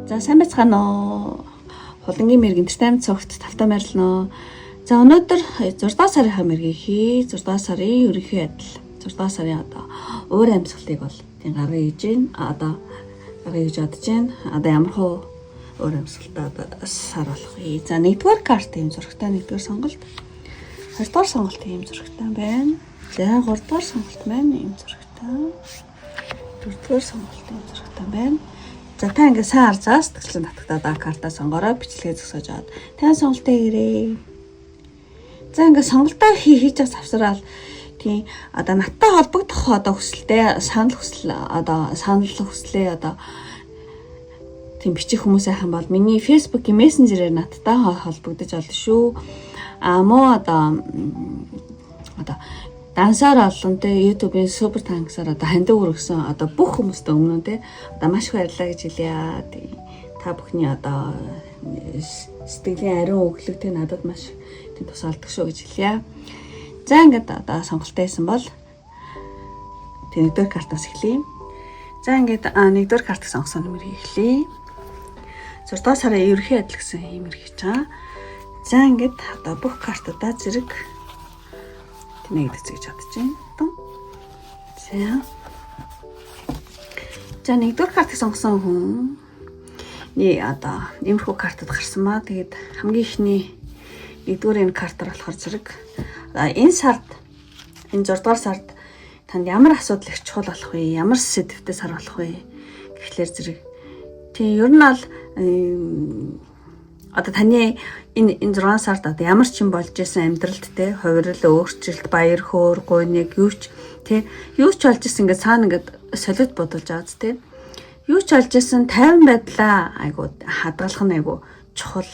За сайн байцгаана уу? Хулангийн мэрэг энтертеймент цогт тавтаа марлнаа. За өнөөдөр 6 дугаар сарын мэргийг хий. 6 дугаар сарын ерөнхий адил. 6 дугаар сарын одоо өөр амьсгалтыг бол тийм гаргая гэж байна. Одоо гаргая гэж бодож байна. Одоо ямар хөө өөр амьсгалтаа одоо сар болох вэ? За 1-р карт юм зурагтай 1-р сонголт. 2-р сонголт юм зурагтай байна. За 3-р сонголт маань юм зурагтай. 4-р сонголт юм зурагтай байна. За та ингээ сайн арзаа сэтгэлзэн татгадаа картаа сонгороо бичлэгээ зөксөж аваад тань сонголтоо ирээ. За ингээ сонголтоо хийж авсараад тийм одоо надтай холбогдох одоо хүсэлтэй санал хүслээ одоо тийм бичих хүмүүсийн хан бол миний Facebook-ийн мессенжерээр надтай холбогдож олно шүү. Муу одоо дансаар олон те YouTube-ийн супер танксаар одоо хандив өргөсөн одоо бүх хүмүүстээ өмнө те одоо маш их баярлалаа гэж хэлье. Та бүхний одоо сэтгэлийн ариун өглөг те надад маш тийм тусалдаг шүү гэж хэлье. За ингээд одоо сонголтоо хийсэн бол тийм 1-р картаас эхлэе. За ингээд 1-р картыг сонгосон нэмэр эхлэе. 6 дугаар сарын ерөнхий адил гэсэн юм хийж байгаа. За ингээд одоо бүх картуудаа зэрэг нэгдэж чадчих юм. За 1-р картыг сонгосон хүн одоо иймэрхүү картад гарсан маа. Тэгээд хамгийн ихний 1-р энэ картаар болохоор зэрэг энэ сард энэ 6 дугаар сард танд ямар асуудал их чухал болох вэ? Ямар сэдвтэй сар болох вэ? Гэхлээр зэрэг тийм ер нь бол одоо таны энэ 6 сард одоо ямар ч юм болж исэн амьдралд те хувирал өөрчлөлт баяр хөөр гойныг юу ч болж исэн ингээд цаана ингээд солиод бодуулж аваад те юу ч болж исэн тайван байдлаа айгуу хадгалах нь айгуу чухал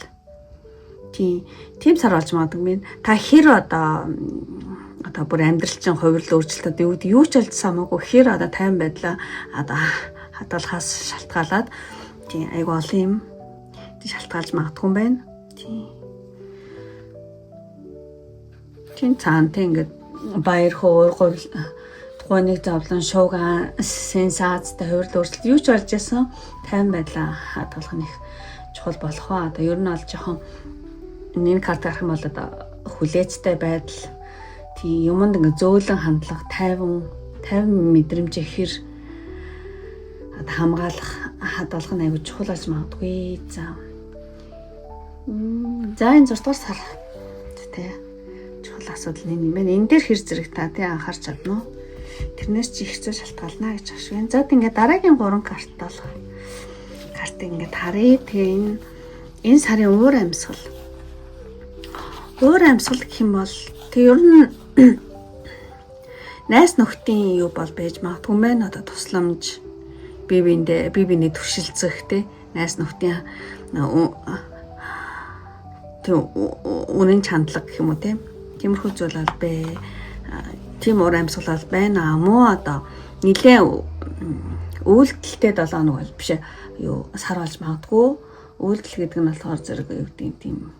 тийм сар болж магадгүй. Та хэр одоо бүр амьдрал чинь хувирал өөрчлөлтөд юу ч болж самаагүй хэр одоо тайван байдлаа одоо хадгалахаас шалтгаалаад тийм айгуу олон юм шалтгаалж магадгүй юм байна. Тийм цаант ингээд баяр хөөр тухайныг зовлон шууган сенсацтай хувирал өөрчлөлт юу ч болж ясан тайван байдлаа хадгалах нь их чухал болох ба. Одоо ер нь бол жоохон энэ карт гарах юм бол одоо хүлээцтэй байдал тийм юмд ингээд зөөлөн хандлах тайван мэдрэмж ихэр одоо хамгаалах хадгалах нь аягүй чухал болж магадгүй. За энэ 6 дугаар сар тий чухал асуудал юм байна. Энэ дээр хэр зэрэг та тий анхаарч чадна уу? Тэрнээс чи их зүй шалтгаална гэж ашиг байна. За ингээд дараагийн 3 карт бол картыг ингээд харъя. Тэгээ энэ сарын өөр амьсгал гэх юм бол тэг ер нь найс нөхдийн юу бол байж магадгүй юм байна. Одоо тусламж бие биений төвшилцэх те найс нөхдийн үнэн чандлага гэх юм уу те тиймэрхүү зүйл бол бай. Тийм уур амьсгал бол байна. Муу одоо нилээ үйлдэлтэй 7 хоног бол биш юу сар болж магадгүй. Үйлдэл гэдэг нь болохоор зэрэг юу гэдэг тийм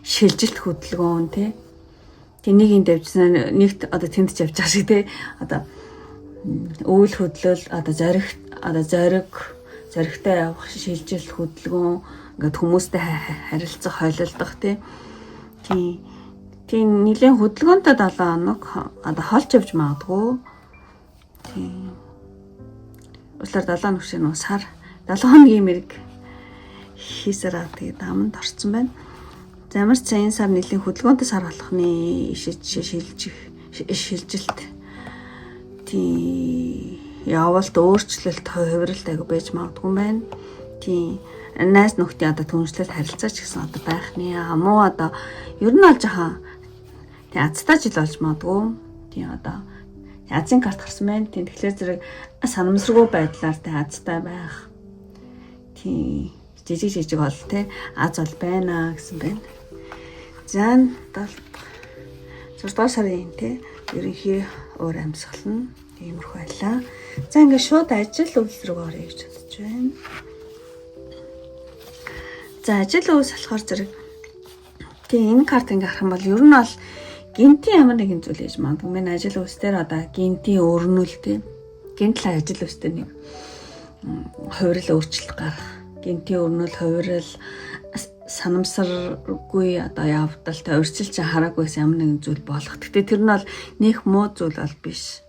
шилжилт хөдөлгөөн те тэнийг давжсан нэгт одоо тэнд ч явж байгаа шиг те одоо үйл хөдлөл одоо зоригтой явах шилжилт хөдөлгөөн ингээд хүмүүстэй харилцах холилдох тийм нэлээд хөдөлгөөнтэй 7 хоног одоо холж явж магадгүй. Тийм услаар 7 хоног шиг нөө сар 7 хоногийн мэрэг хийсараа тэгээд аманд орсон байна. За ямар ч энэ сар нэлээд хөдөлгөөнтэй сар болохны шилжилт тийм явалт өөрчлөлт хувиралт аяг байж магадгүй байна. Тийм найс нөхдийн одоо түншлэлт харилцаач гэсэн одоо байхны муу одоо ер нь бол жоохон тийм азтай жил болж магадгүй. Тийм одоо азийн карт гарсан байна. Тийм тэгэхээр зэрэг санамсаргүй байдлаар тийм азтай байх. Тийм жижиг бол тийм аз бол байна гэсэн байна. За 6 дугаар сарын тийм ерөнхий өөр амьсгал нь иймэрхүү байлаа. За ингээд шууд ажил үйлс рүү оръё гэж бодож байна. За ажил үйлс болохоор зэрэг тийм энэ карт ингээд харах юм бол ер нь бол гинтийн ямар нэгэн зүйл хийж магадгүй. Миний ажил үйлс дээр одоо гинтийн өрнөл тийм гинтл ажил үйлс дээр нэг хувирал өөрчлөлт гарах гинтийн өрнөл хувирал санамсаргүй одоо явдалтай өрсөлч хараагүйс ямар нэгэн зүйл болох. Гэтэ тэр нь бол нөх муу зүйл бол биш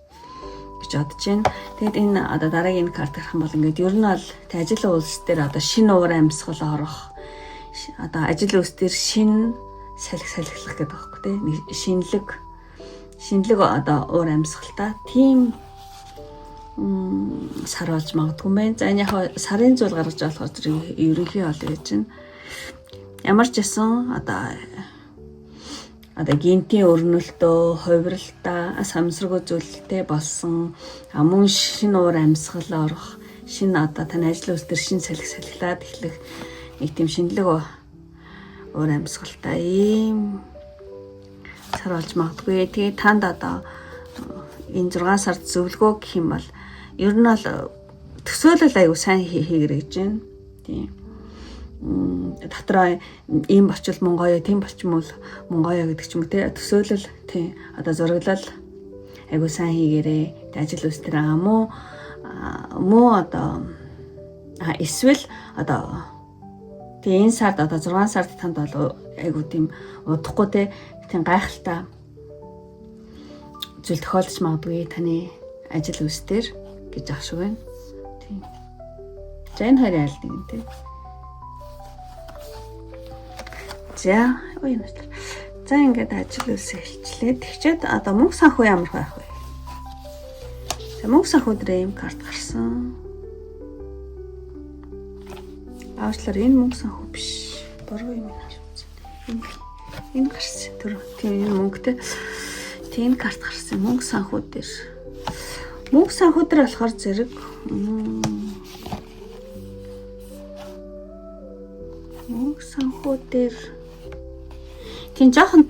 гэж бодож байна. Тэгэд энэ одоо дараагийн карт гарах юм бол ингээд ер нь бол ажил үйлс дээр одоо шинэ уур амьсгал орох. Одоо ажил үйлс дээр шинэ салхилах гэдэг байхгүй тий. Шинэлэг одоо уур амьсгалтай тийм сар болж магадгүй мэн. За энэ яг сарын зүйл гаргаж болохоор зэрэг ерөнхий бол гэж байна. Ямар ч гэсэн одоо гинтийн өрнөлтөө, хувиралтай, самсргүй зүйлтэй болсон мөн шинэ уур амьсгал орох, шинэ одоо таны ажил үйлс дээр шинэ салхилаад эхлэх нэг тийм шинэлэг уур амьсгалтай ийм сар болж магадгүй. Тэгээ танд одоо энэ 6 сард зөвлөгөө гэх юм бол ер нь бол төсөөлөл аягүй сайн хийгэрэй гэж байна. Тийм. Дотроо ийм болчвол мөн гоё, тийм болчмол мөн гоё гэдэг ч юм уу те. Төсөөлөл тийм. Одоо зураглал аягүй сайн хийгэрэй. Ажил үйлс дээр муу одоо эсвэл одоо тийм энэ сард одоо 6 сард танд бол аягүй тийм удахгүй те. Тийм гайхалтай зүйл тохиолдож магадгүй таны ажил үйлс дээр гэж ах шиг байна. Тийм. За энэ хоёрын аль нэг юм те. За ингээд ажил үйлсээ хэлчлээ. Тэгчээд одоо мөнгө санхүү ямар байх вэ? За мөнгө санхүү дээр ийм карт гарсан. Аачлаар энэ мөнгө санхүү биш. Буруу юм байна шүү. Энэ гарсан. Тийм энэ мөнгөтэй. Тийм карт гарсан. Мөнгө санхүү дээр. Мөнгө санхүү дээр болохоор зэрэг мөнгө санхүү дээр тийм жоохон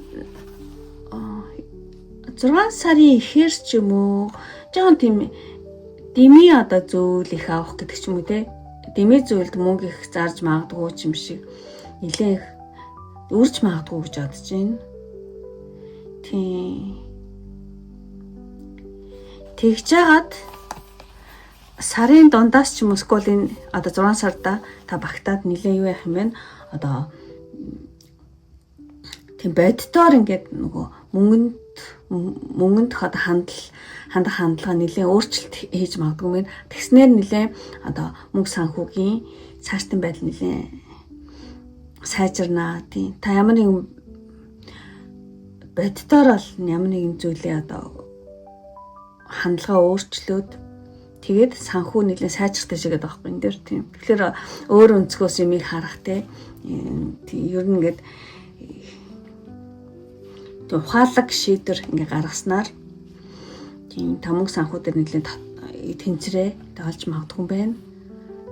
6 сарын ихэр ч юм уу жоохон тийм дими одоо зүйл их авах гэдэг ч юм уу те. Дими зүйлд мөнгө их зарж магадгүй юм шиг нэлээх үрж магадгүй гэж бодож байна. Тийм. Тэгж жагаад сарын дундаас ч юм уу скол энэ одоо 6 сарда та багтаад нэлээ юу яах юм бэ? Одоо тийм боддоор ингээд нөгөө мөнгөнд одоо хандах хандлага нэлээ өөрчлөлт хийж магадгүй мэн. Тэгснээр нэлээ одоо мөнгө санхүүгийн цаашдын байдал нэлээ сайжирнаа. Тийм. Та ямар нэгэн боддоор бол ямар нэгэн зүйлээ одоо хандлага өөрчлөөд тэгээд санхүү нэлээ сайжрахтай шиг байгаа байхгүй энэ дэр тийм. Тэгэхээр өөр өнцгөөс юмыг харах те. Ер нь ингээд ухаалаг шийдвэр ингээ гаргаснаар тийм тамга санхүү дээр нэлээд тэнцрээ олж магадгүй байна.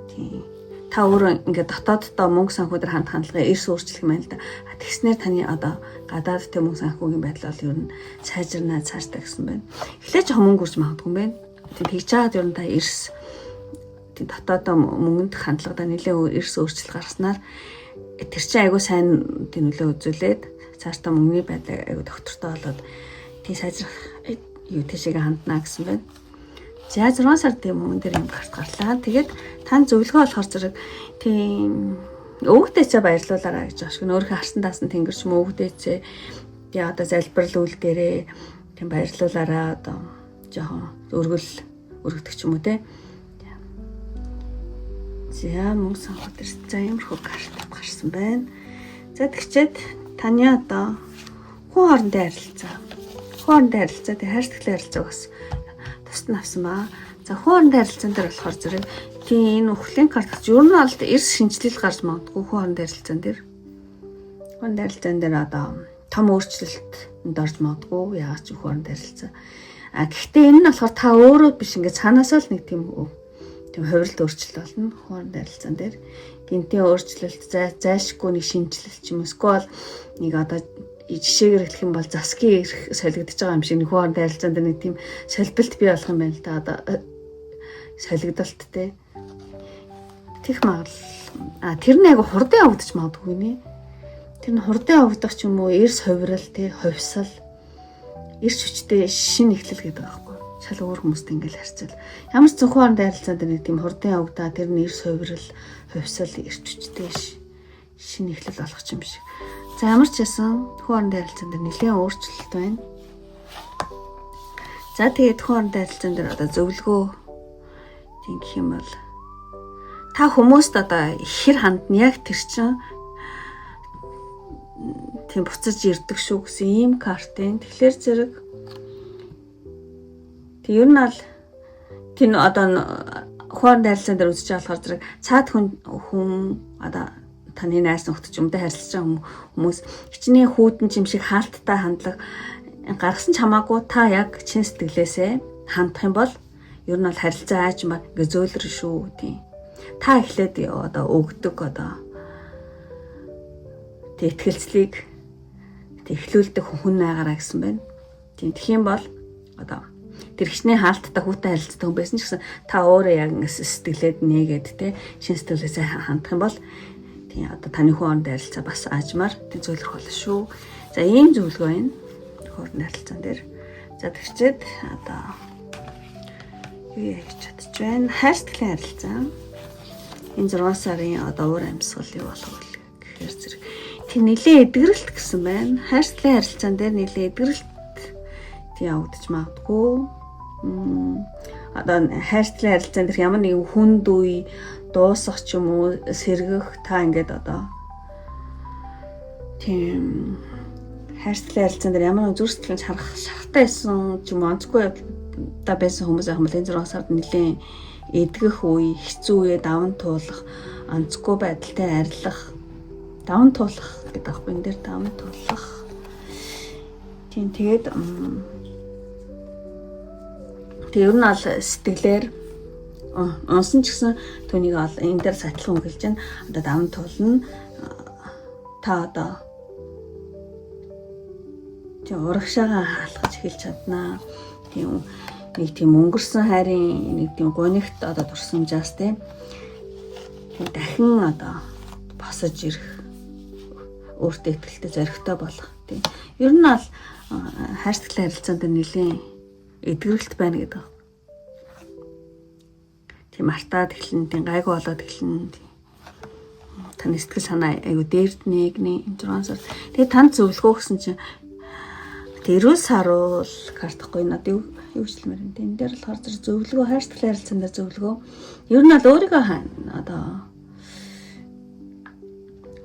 Тийм. Та өөрөө ингээ дотооддоо мөнгө санхүү дээр хандлагаа эрс өөрчлөх юм байна л да. Тэгснээр таны одоо гадаад тэ мөнгө санхүүгийн байдал бол ер нь сайжирнаа цааштай гэсэн байна. Эхлээд жоохон мөнгө үрж магадгүй байна. Тийм тэгж чаад ер нь та эрс тийм дотооддоо мөнгөнд хандлагаа нэлээд эрс өөрчлөлт гаргаснаар тэр чинь айгүй сайн тийм нөлөө үзүүлээд цаашдаа мөнгөний байдлаа айгүй доктортой болоод тийм сайжрах юу тийшээ ханднаа гэсэн байна. За 6 сард тийм мөнгөн дээр юм карт гарлаа. Тэгээд тань зөвлөгөө болохоор зэрэг тийм өвгдөөцөө баярлуулаарай гэж ашиг. Өөрийнхөө харсан даасан тэнгэрч өвгдөөцөө тий одоо залбирал үйлдээрээ тийм баярлуулаарай одоо жоохон өргөдөх ч юм уу те. За мөнгө санхүү дээр за иймэрхүү карт гарсан байна. За тэгчээд таны одоо хүн хоорондын харилцаа. Хүн хоорондын харилцаа тий хайрцагтай харилцаа бас тусна авсан ба. За хүн хоорондын харилцаан дээр болохоор зэрэг тийм энэ өхлийн карт ер нь бол эрс шинжилэл гарч магадгүй хүн хоорондын харилцаан дээр. Хүн хоорондын харилцаан дээр одоо том өөрчлөлтөнд орж магадгүй яагаад ч хүн хоорондын харилцаа. Гэхдээ энэ нь болохоор та өөрөө биш ингээд цаанаасаа л нэг тийм хувиралт өөрчлөлт болно хүн хоорондын харилцаан дээр. Гинтийн өөрчлөлт зайлшгүй нэг шинжилэл ч юм уу эсвэл нэг одоо жишээгээр хэлэх юм бол засгийн эрх солигдож байгаа юм шиг нэг хүн хоорондын харилцаан дээр нэг тийм солилболт бий болох юм байна л да одоо солигдолт те. Тех магадлал тэр нь айгу хурдан явагдаж магадгүй нэ. Тэр нь хурдан явагдах ч юм уу эрс хувирал те хувьсал эрс хүчтэй шин эхлэл гэдэг байгаа байхгүй. шал өөр хүмүүстэй ингээл харьцал. Ямар ч зөвхөн харилцаанд нэг тийм хурдан явагдаа тэр нэр совирал, хувьсал ирчвчтэй шинэ эхлэл болох юм шиг. За ямар ч байсан хүн харилцаанд нэлээд өөрчлөлт байна. За тэгээд хүн харилцаанд одоо зөвлөгөө тийм гэх юм бол та хүмүүст одоо ихэр хандна яг тэр чинь тийм буцаж ирдэг шүү гэсэн ийм картын. Тэгэхээр зэрэг ер нь аль тийм одоо хүн харилцаан дээр үзэж болохоор зэрэг цаад хүн одоо таны найс нөхдөж юмтай харилцаж байгаа хүмүүс хичнээн хүүтэн юм шиг хаалттай хандлага гаргасан ч хамаагүй та яг чин сэтгэлээсээ хандах юм бол ер нь бол харилцаа ааж маа ингээ зөөлрөн шүү тийм. Та эхлээд одоо өгдөг одоо тэг ихтгэлцлийг эхлүүлдэг хүн найгараа гэсэн байна. Тийм тэгэх юм бол одоо тэр хичнээн хаалттай хүүтэй харилцдаг хүн байсан ч гэсэн та өөрөө яг сэтгэлээд нээгээд те шин сэтгэлээсээ хандах юм бол тийм одоо таны хүн хоорондын харилцаа бас аажмаар тийм зөөлрөх болно шүү. За ийм зөвлөгөө байна. Хоорондын харилцаан дээр. За тэгчээд одоо юу яаж чадчих вэ? Хайр сэтгэлийн харилцаа. Энэ 6 сарын одоо уур амьсгал юу болох вэ гэхээр зэрэг тийм нэлээд эдгэрэлт гэсэн байна. Хайр сэтгэлийн харилцаан дээр нэлээд эдгэрэлт тийм явагдаж магадгүй. Одоо хайр сэтгэлийн харилцаан дээр ямар нэгэн хүнд үе дуусах ч юм уу сэргэх та ингээд одоо тийм хайр сэтгэлийн харилцаан дээр ямар нэгэн зүрх сэтгэлд харах шахтай байсан ч юм уу онцгүй та байсан хүмүүс ахмал энэ 6 сард нэлээд эдгэх үе, хэцүү үе даван туулах, онцгүй байдалтай арилах, даван туулах гэдэг аахгүй энэ дээр даван туулах. Тийм тэгээд ер нь аль сэтгэлээр унсан ч гэсэн түүнийг ол энэ дээр сатлан өгүүлж байна. Одоо даван туулна. Та одоо тийм урагшаагаа хаалгаж эхэлж чаднаа. Тийм нэг тийм өнгөрсөн хайрын нэг тийм гонигт одоо дурсамжаас тийм дахин одоо босож ирэх өөртөө ихтэй зоригтой болох тийм. Ер нь аль хайр сэтгэлийн харилцаанд нэлийн эдгэрэлт байна гэдэг. Тийм артаад эхлэн тийм гайгүй болоод эхлэн таны сэтгэл санаа аюу дээрд нэгний 6 сар. Тэгээ танд зөвлөгөө гэсэн чинь тэрүүл саруул картахгүй надад юу хэлмээр юм. Тэн дээр болохоор зөвлөгөө хайр сэтгэлийн харилцаан дээр зөвлөгөө. Ер нь бол өөрийгөө одоо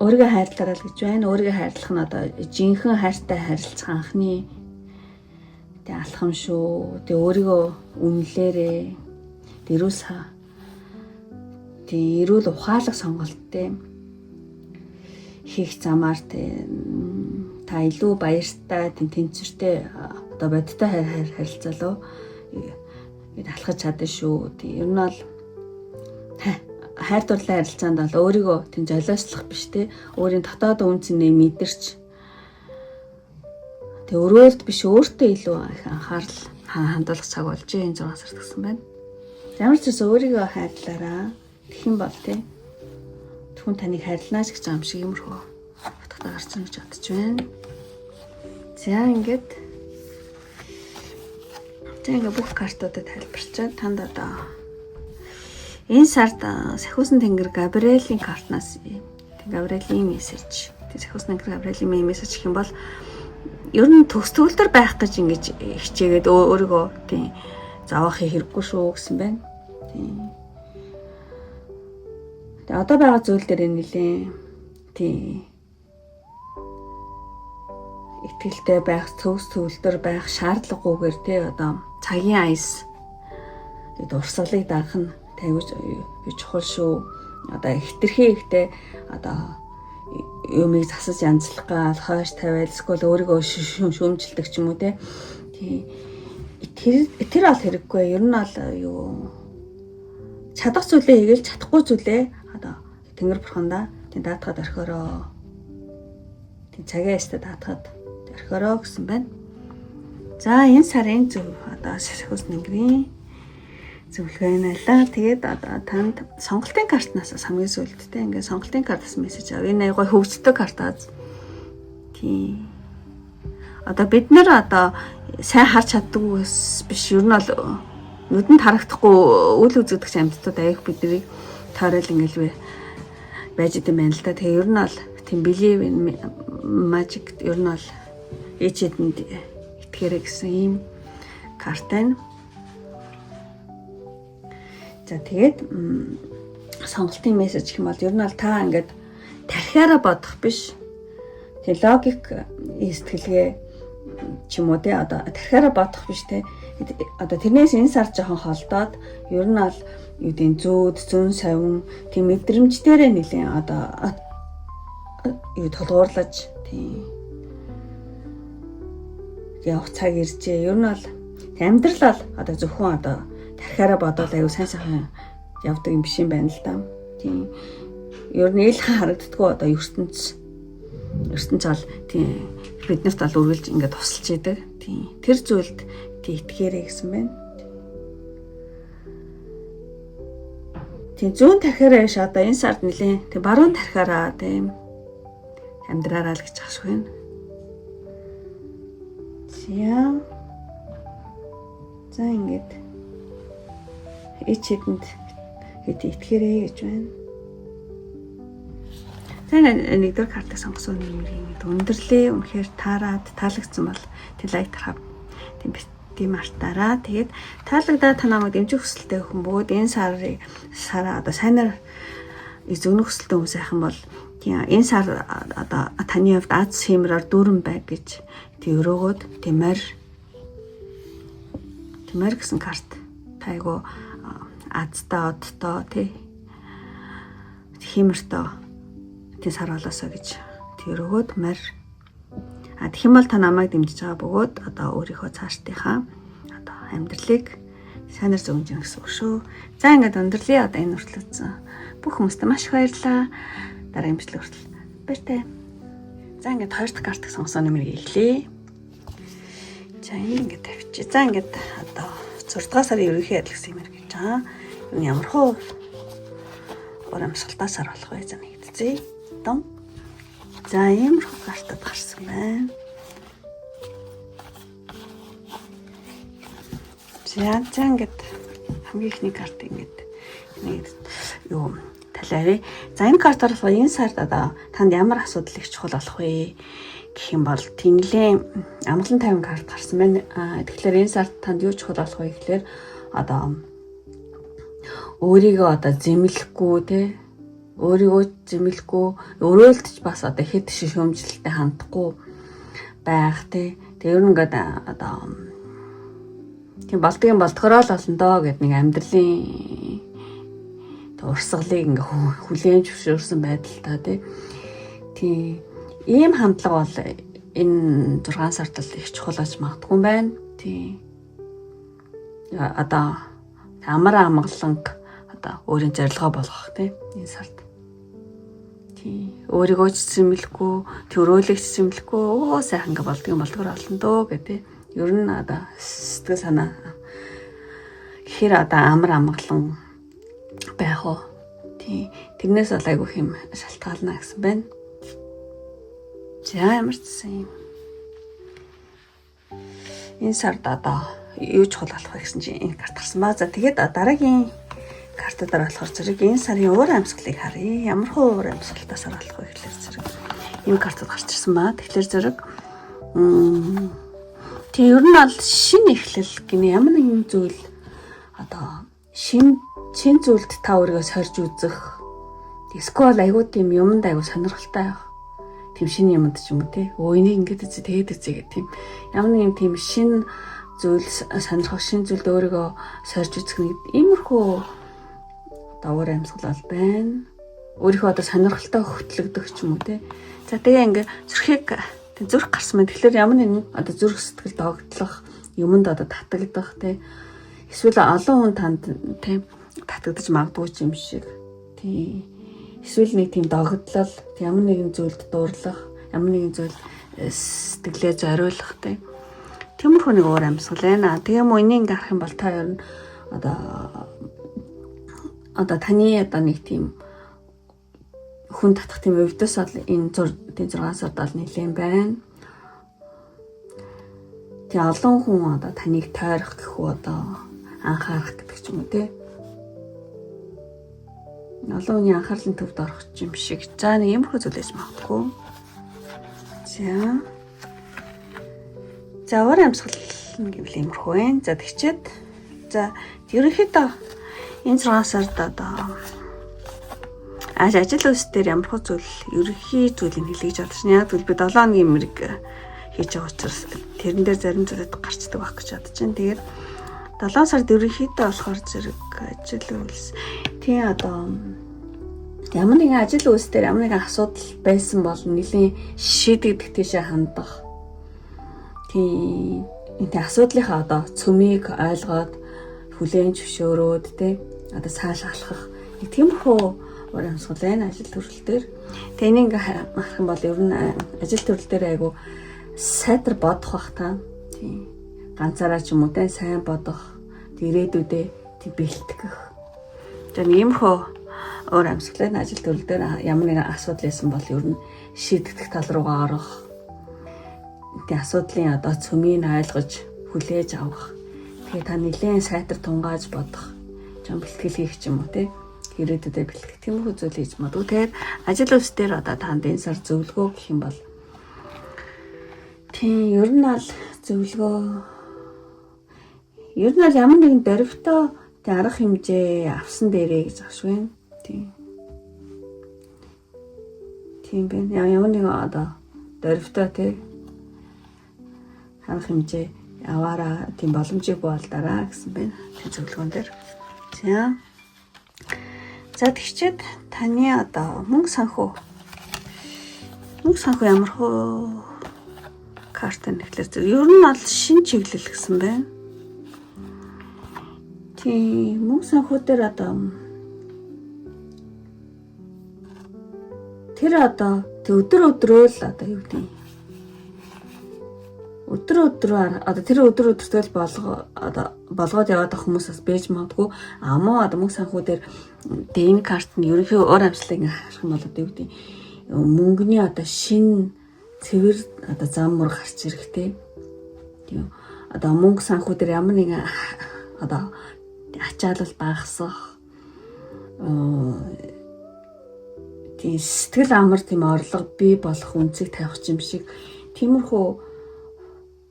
өөрийгөө хайрлаарай л гэж байна. Өөрийгөө хайрлах нь одоо жинхэнэ хайртай харилцах анхны тэг алхам шүү. Тэг өөрийгөө үнэлээрээ эрүүл ухаалаг сонголт те хийх замаар те та илүү баяртай тэнцвэртэй одоо бодтой харилцаалуу алхаж чадна шүү. Ер нь бол хайр дурлалын харилцаанд бол өөрийгөө тийм золиослох биш те өөрийн дотоод үнцнийг мэдэрч тэг өрөөлт биш өөртөө илүү их анхаарал хандуулах цаг болж энэ 6 сард гэсэн байна. Ямар ч зүйл өөрийгөө хайрлаараа тэгэх юм бол те хүн таныг хайрлнаа гэж байгаа юм шиг юмрхөө утгатай гарч ирнэ гэж бодож байна. За ингээд бүх картуудад тайлбарчаад танд одоо энэ сард Сахиусан тэнгэр Габриэлийн картнаас Габриэлийн мессеж. Сахиусан тэнгэр Габриэлийн мессеж гэх юм бол ер нь төгс төгөлдөр байх гэж ингэж хичээгээд өөрийгөө тийм заавахыг хэрэггүй шүү гэсэн байна. Тийм. Тэгээ одоо байгаа зүйл дээр нэлээ тийм итгэлтэй байх, төгс төгөлдөр байх шаардлагагүйгээр тий одоо цагийн аяс дурсгалыг даах нь тавьж чухал шүү. Одоо хитрхи ихтэй одоо юмыг засаж янзлах гал хойш тавиал эсвэл өөрийгөө шүүмжилдэг ч юм уу тий. Тэр бол хэрэггүй. Ер нь бол юу чадах зүйлээ хийгээл чадахгүй зүйлээ одоо Тэнгэр бурхандаа тий даатгаад орхиороо. Тий цагийн аястай даатгаад орхиороо гэсэн байна. За энэ сарын зөв одоо Сахиусан тэнгэрийн зөвлөгөө нэлээ. Тэгээд одоо танд сонголтын картнаас хамгийн сүүлдтэй ингээд сонголтын картаас мессеж авъя. Энэ аягүй хөгждөг картаас. Тийм. одоо бид нар одоо сайн харж чаддаггүйс биш. Ер нь бол нүдэнд харагдахгүй үл үзэгдэх амьтдууд аяг биднийг таарал ингээл байж идэм байна л да. Тэгээ ер нь бол тийм believe in magic ер нь бол ээжэдэнд итгээрэй гэсэн ийм карт байна. За тэгээд сонголтын мессеж гэх юм бол ер нь бол та ингээд тархиараа бодох биш. Тэг логик сэтгэлгээ ч юм уу те одоо тархиараа бодох биш те. Одоо тэрнээс энэ сар жоохон холдоод ер нь бол юу гэдэг зүүд зүүн совин тийм мэдрэмждэрээ нэлээ одоо юу толгуурлаж тийм явах цаг иржээ. Ер нь бол амьдрал бол одоо зөвхөн одоо тархиараа бодоод аюу сайн сайхан явдаг юм биш юм байна л да. Тийм. Ер нь ил харагддаггүй одоо ертөнц бол тийм биднэрт бол үргэлж ингээд тусалж идэг. Тийм. Тэр зүйлд тийм итгээрэй гэсэн байна. Тийм зүүн тархиараа ш одоо энэ сард нэлээ тийм баруун тархиараа тийм амьдраараа л гэж ахш байна. За ингээд ээжэдэнд хэд итгээрэй гэж байна. Нэгдүгээр картыг сонгосон нэмрийн өндөрлөө үнэхээр таарад таалагдсан бол тэг лайк тархав. Тийм артаараа тэгээд таалагдаад та намайг дэмжих хүсэлтэй хүн бөгөөд энэ сараа одоо сайнаар зөвнөх хүсэлтэй хүн сайхан бол тийм энэ сар одоо таны хувьд аз хэмрээр дүүрэн байг гэж тийм өрөөгөөд тиймэр гэсэн карт тайгу азтаа одтоо тий хэмэртөө тий сар болоосоо гэж тэр өгөөд мар тэгэх юм бол та намайг дэмжиж байгаа бөгөөд одоо өөрийнхөө цаашдынхаа одоо амьдралыг сайнаар зөвнжин гэсэн үг шүү. За ингээд өндөрлөе одоо энэ хүртэл үзсэн бүх хүмүүстээ маш их баярлалаа. Дараагийн бичлэг хүртэл баяртай. За ингээд хоёр дахь картыг сонгосон нэмэрийг эхлэе. За ингээд тавьчих. За ингээд одоо 6 дугаар сарын ерөнхий адил гэсэн юм гэж байгаа. Ямар хөө урамшилтаа сар болох вэ зэн нэгдзээ. Том. За ямар хөө картад гарсан байна. За ингээд хамгийн ихний карт ингээд нэг юу талаарэ. За энэ картаар болохоор энэ сард одоо танд ямар асуудал их чухал болох вэ гэх юм бол тэнглээ амгалан тайван карт гарсан байна. Тэгэхээр энэ сард танд юу чухал болох вэ гэхээр одоо өөрийгөө одоо зэмлэхгүй те өөрийгөө зэмлэхгүй өрөөлтж бас одоо хэд шишөмжлөлтэй хандахгүй байх те. Тэр ингээд одоо тийм болдгийн болдгороо л олон доо гэд нэг амьдралын урсгалыг ингээ хүлээн зөвшөөрсөн байдалтай тий. Ийм хандлага бол энэ 6 сард л их чухал аж магадгүй байна. Тий. Одоо амар амгаланг одоо өөрийн зорилгоо болгох тий энэ сард. Тий. Өөрийгөө ч зэмлэхгүй, төрөөлөгч зэмлэхгүй оо сайхан ингээ болдгийн болдгор олон дөө гэдэг. Ер нь одоо сэтгэл санаа гэхэр одоо амар амгалан байх уу. Тий. Тэрнээс бол айгүй хэм шалтгаална гэсэн байна. За ямар ч юм. Энэ сард одоо юу чухал болох вэ гэсэн чинь энэ карт гарсан ба. За тэгээд дараагийн картуудаар болохоор зэрэг энэ сарын уур амьсгалыг харъя. Ямар хөө уур амьсгалтай сар болох вэ гэхэлэр зэрэг энэ картууд гарч ирсэн ба. Тэгэхээр зэрэг тий ер нь бол шинэ эхлэл гинэ ямар нэгэн зүйл одоо шинэ зүйлд та өөрийгөө сорж үзэх. Эсвэл айгуу тийм юмд айгуу сонирхолтой байх. Тийм шинэ юмд ч юм уу те. Энийг ингэж үзээ тэгээд үзээ гэх тийм ямар нэгэн тийм шинэ зүйл сонирхох шинэ зүйлд өөрийгөө сорж үзэх нэг иймэрхүү одоо уур амьсгал бол байна. Өөрийнхөө одоо сонирхолтой хөтлөгдөх ч юм уу те. За тэгээ ингээ зүрх гарсан мэт. Тэгэхээр ямар нэгэн одоо зүрх сэтгэл догтлох юмд одоо татагдах те. Эсвэл олон хүн танд те татагдаж магадгүй юм шиг. Тий. Эсвэл нэг тийм догтлол, ямар нэгэн зүйлд дуурлах, ямар нэгэн зүйл сэтгэлээ зориулах те. Тиймэрхүү нэг уур амьсгал байна. Тэгээ мөн энийг ингээ харах юм бол та ер нь одоо таны одоо нэг тийм хүн татах тийм өвдөс бол энэ 6 сард бол нэлээд байна. тий олон хүн одоо таныг тойрох гэхүү одоо анхаарах гэдэг ч юм уу тий. Олон хүний анхаарлын төвд орох юм шиг. За нэг юмрхүү зүйлээс магадгүй. За уур амьсгал гэвэл юмрхүү байна. За тэгчээд за ерөнхийдөө энэ 6 сард одоо ажил үйлс дээр ямар хөө зүйл ерөнхий зүйлийг хэлгэж чадчих шин. Яг бол би 7 хоногийн мэрэг хийж байгаа учраас тэрэн дээр зарим зүйлүүд гарчдаг байх гэж бодож байна. Тэгээд 7 сард ерөнхийдөө болохоор зэрэг ажил үйлс тийм одоо ямар нэгэн ажил үйлс дээр ямар нэгэн асуудал байсан бол нэлийн шийдэгдэх тийшээ хандах. Тийм энэ асуудлынхаа одоо цөмийг ойлгоод хүлээн зөвшөөрөөд тий одоо цааш алхах тиймэрхүү уур амьсгал байна ажил төрөл дээр. Тэгээ энийг харах юм бол ер нь ажил төрөл дээр айгу сайтар бодох бах та. Тийм ганцаараа ч юм уу тий сайн бодох, ирээдүйдээ тий бэлтгэх. За иймэрхүү уур амьсгал байна ажил төрөл дээр ямар нэгэн асуудал байсан бол ер нь шийдэгдэх тал руугаа орох. Тий асуудлын одоо цөмийг ойлгож хүлээж авах. Тэгээ та нэлээд сайтар тунгааж бодох. Жан бэлтгэл хийх ч юм уу тий. Ирээдүйдээ бэлтгэх тиймэрхүү зүйл хийж магадгүй. Тэгээд ажил үйлс дээр одоо танд энэ сар зөвлөгөө гэх юм бол тийм ер нь бол зөвлөгөө ер нь бол ямар нэгэн дөрвтөө тий арга хэмжээ авсан дээрээ гэж агш байна. Тийм байна. Ямар нэгэн одоо дөрвтөө тий арга хэмжээ аваараа тийм боломжийг болдараа гэсэн байна. Тийм зөвлөгөөн дээр. За тэгчээд таны одоо мөнгө санхүү ямар хөө карта нэхлэр ер нь бол шин чиглэл гэсэн байна. Тийм мөнгө санхүү дээр одоо тэр одоо өдрөө л одоо юу гэдэг өдрөөр одоо тэр өдрөөр болгоод яваад авах хүмүүсээс бэж магадгүй муу одоо мөнгө санхүү дээр энэ карт нь ерөнхий уур амьсгалыг харах юм бол одоо юу гэдэг мөнгөний одоо шин цэвэр одоо зам мөр гарч ирэхтэй. Тийм одоо мөнгө санхүү дээр ямар нэгэн одоо ачаалал багасах тийм сэтгэл амар тийм орлого бий болох үнцийг тавих юм шиг тиймэрхүү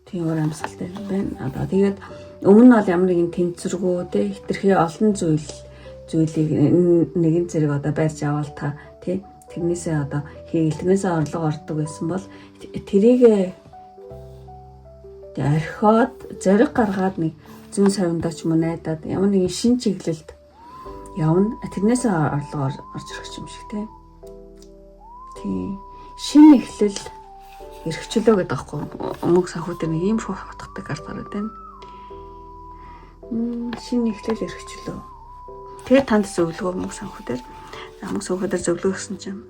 тийм уур амьсгалтай байна. Одоо тэгээд өмнө нь бол ямар нэгэн тэнцвэргүй те хитрхи олон зүйлийг нэгэн зэрэг одоо барьж аваад та тий тэрнээсээ одоо хийлгнээсээ орлого ордог байсан бол тэрийг орхиод зориг гаргаад нэг зүүн савиндаа ч юм уу найдаад ямар нэгэн шин чиглэлд явна. Тэрнээсээ орлого орж ирэх юм шиг тий. Тийм шин эхлэл эрхчлөө гэдэг аахгүй мөнгө санхүү дээр нэг юм шиг хатгадаг карт гараад байна. Шин эхлэл эрхчлөө. Тэгээ танд зөвлөгөө мөнгө санхүү дээр мөнгө санхүү дээр зөвлөгөө гэсэн чинь.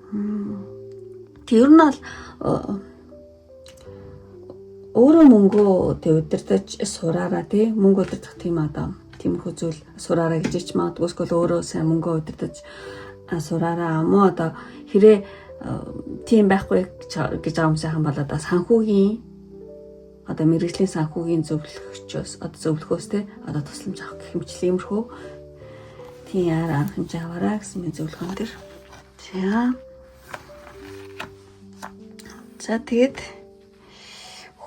Тэр нь бол өөрөө мөнгөө тэг удирдах сураараа тий мөнгө удирдах тийм одоо тиймэрхүү зүйл сураараа гэж ч магадгүй эсвэл өөрөө сайн мөнгөө удирдах сураараа муу одоо хэрэг тийм байхгүй гэж аам сайхан бол одоо санхүүгийн одоо мэрэгжлийн санхүүгийн зөвлөгчөөс одоо зөвлөхөөс те одоо тусламж авах гэх мэтлээ юмрхүү тийм арга хэмжээ аваараа гэсэн мэт зөвлөгөөн төр. За тэгээд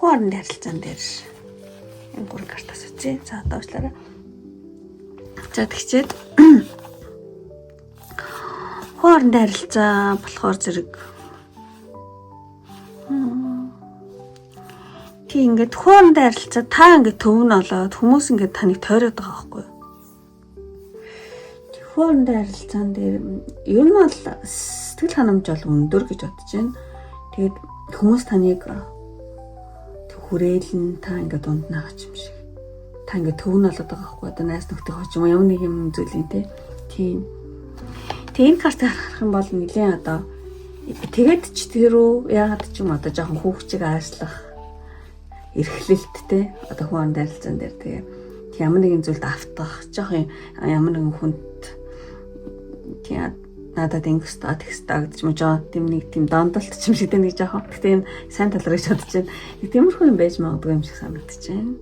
хуурын харилцаан дээр энэ гурван картаас үзье. За одоо уучлаарай. За тэгчээд хуурын харилцаа болохоор зэрэг тийм ингээд хуурын харилцаа та ингээд төвн олоод хүмүүс ингээд таныг тойроод байгаа байхгүй юу? Хуурын харилцаан дээр ер нь бол сэтгэл ханамж бол өндөр гэж бодож байна. Тэгээд хүмүүс таныг хүрээлэн та ингээд дунд наагач юм шиг. Та ингээд төвн олоод байгаа байхгүй юу? Одоо найз нөхдөд хооч юм ямар нэг юм зүйлийн тийм. Тэгээд энэ картыг харах юм бол нэлийн одоо тэгээд ч тэрүү яагаад ч юм одоо жоохон хүүхчиг аашлах эрхлэлттэй одоо хуурын харилцаан дээр тэгээ ямар нэгэн зүйлд автах жоохон ямар нэгэн хүнд тийм надад ингэс та тэгс та гэж мэж байгаа тийм нэг тийм дондолт ч юм шиг дээ нэг жоохон. Гэтэ энэ сайн тал руу бодож байна. Нэг тиймэрхүү юм байж магадгүй юм шиг санагдаж байна.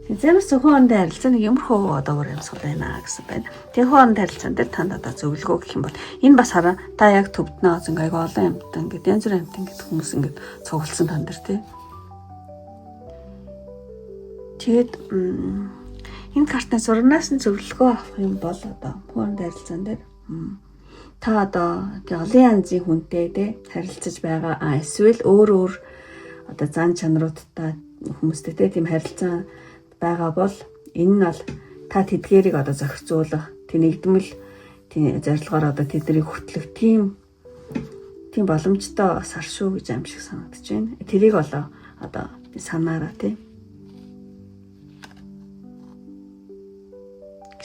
Зэмс зөвхөн харилцаа нэг юмрхүү одоо өөр юмсгал байна гэсэн байна. Тэгээ хооронд харилцаан дээр танд одоо зөвлөгөө гэх юм бол энэ бас хараа та яг төвднөө ингээ айгу олон юмтай ингээ янз бүрийн юмтай ингээ хүмүүс ингээ цугласан тань дээр тий. Тэгээд энэ картны зурнаас нь зөвлөгөө авах юм бол одоо хооронд харилцаан дээр та одоо тэг олон янзын хүнтэй тий харилцаж байгаа эсвэл өөр одоо зан чанаруудтай хүмүүстэй тийм харилцаа байгаа бол энэ нь бол та тэдгээрийг одоо зохицуулах, тэнэгдмэл тийм зорилгоор одоо тэднийг хөтлөх тийм боломжтой сар шүү гэж аим шиг санагдаж байна. Тэрийг болоо одоо санаараа тий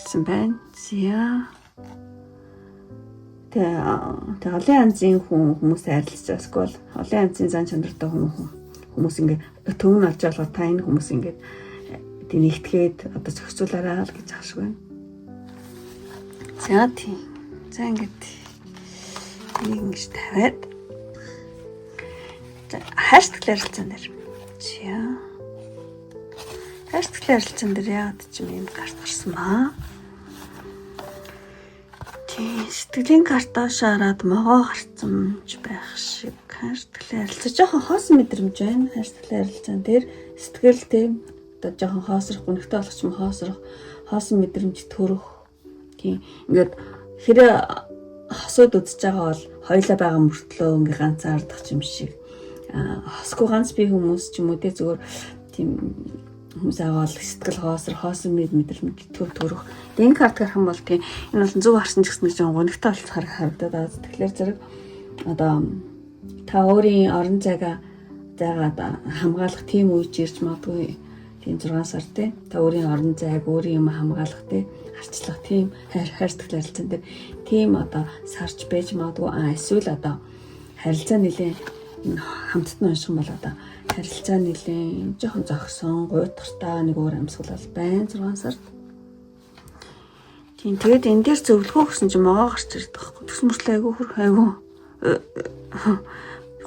гэсэн байна. Зя тэг олон янзын хүмүүстэй харилцаж байсгүй бол олон янзын зан чанартай хүмүүс ингээ төвн олж байгаа та энэ хүмүүс ингээ тийм нэгтгээд одоо зохицуулаарай л гэж ааш байна. За тийм. За ингээд нэг ингэж тавиад. За хаштаг ярилцсан дээр. За. Хаштаг ярилцсан дээр яагаад ч юм карт гарсан баа. Тийм сэтгэлийн картаас хараад могоо гарсан ч байх шиг хаштаг ярилцсан. Жохон хоосон мэдрэмж байна. Хаштаг ярилцсан дээр сэтгэл тийм одоо жоохон хоосрох, гүнхтэй болох юм хоосон мэдрэмж төрөх. Тийм. Ингээд хэрэг хосууд үзэж байгаа бол хоёлаа байгаа мөртлөө ингээ ганцаардах юм шиг. Хосгүй ганц би хүмүүс ч юм уу те зүгээр тийм хүмүүс аваад сэтгэл хоосон мэдрэмж төрөх. Энэ карт гарах юм бол тийм энэ бол зөв харсан ч гэсэн жоохон гүнхтэй болох харагдаад байгаа. Тэгэхээр зэрэг одоо та өөрийн орон зайгаа хамгаалах тийм үеч ирж магадгүй. Тийм 6 сар те та өөрийн орон зайг өөрийн юм хамгаалах те арчлах тийм хайрцаг харилцаан дээр тийм одоо сарч байж магадгүй эсвэл одоо харилцаа нэлээ хамтд нь унших юм бол одоо харилцаа нэлээ жоохон зогсон гуйтгартай нэг өөр амьсгал бол байна 6 сард. Тийм тэгээд энэ дээр зөвлөгөө өгсөн чинь могоо гарч ирдэг байхгүй. Тэс мөртлөө айгүй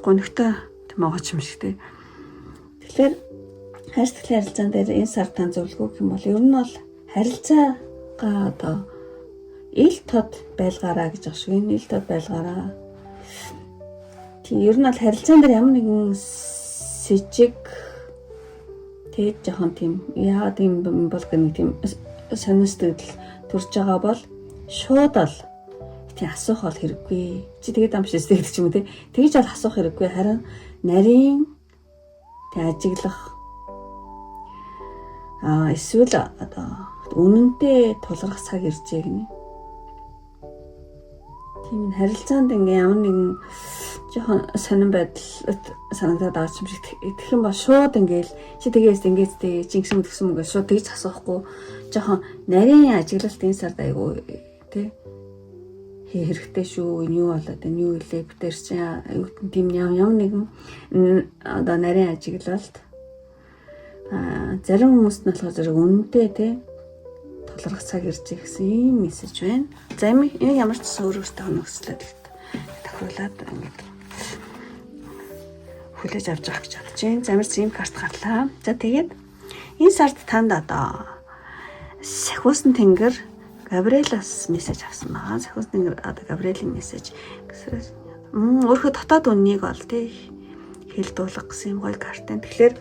гонхтой могоо ч юм шиг те. Тэгэхээр хаштаг харилцаан дээр энэ сар тань зөвлөгөө юм бол ер нь бол харилцаагаа одоо ил тод байлгаараа гэж ашиг энэ ил тод байлгаараа. Тийм ер нь бол харилцаан дээр ямар нэгэн сэжиг тэгээд жоохон тийм яагаад юм бол гэх тийм сонирхол төрж байгаа бол шууд л тийм асуух бол хэрэггүй. Чи тэгээд амшигтэй гэдэг ч юм уу те. Тэгж бол асуух хэрэггүй харин нарийн тэг ажиглах эсвэл одоо үнэнтэй тулгарх цаг иржээ гинэ. Тийм харилцаанд ингээ ямар нэгэн жоохон сонирн байдал санагдаад байгаа юм шиг тэгэх юм бол шууд ингээл чи тэгээс ингэж тэг жингсэн мөдгсөн шууд тэгж асуухгүй жоохон нарийн ажиглалт энэ сард айгу тий хэрэгтэй шүү. Энэ юу болоод энэ юу илээ бүтээр чинь аюутан тийм ямар нэгэн одоо нарийн ажиглалт зарим хүмүүст нь болохоор зэрэг үнэнтэй тий тулгарх цаг ирж гэсэн ийм мессеж байна. За энэ ямар ч өөрөөсөө хөнөслөд тохиолаад ингэж хүлээж авч байгаа гэж бодож байна. Замир зэм карт гарлаа. За тэгээд энэ сард танд одоо Сахиусан тэнгэр Габриэлаас мессеж авсан байгаа. Сахиусан тэнгэр одоо Габриэлийн мессеж гэсэн өөрөө дотоод үннийг бол тий хэлдүүлэх гэсэн юм гоё карт байна. Тэгэхээр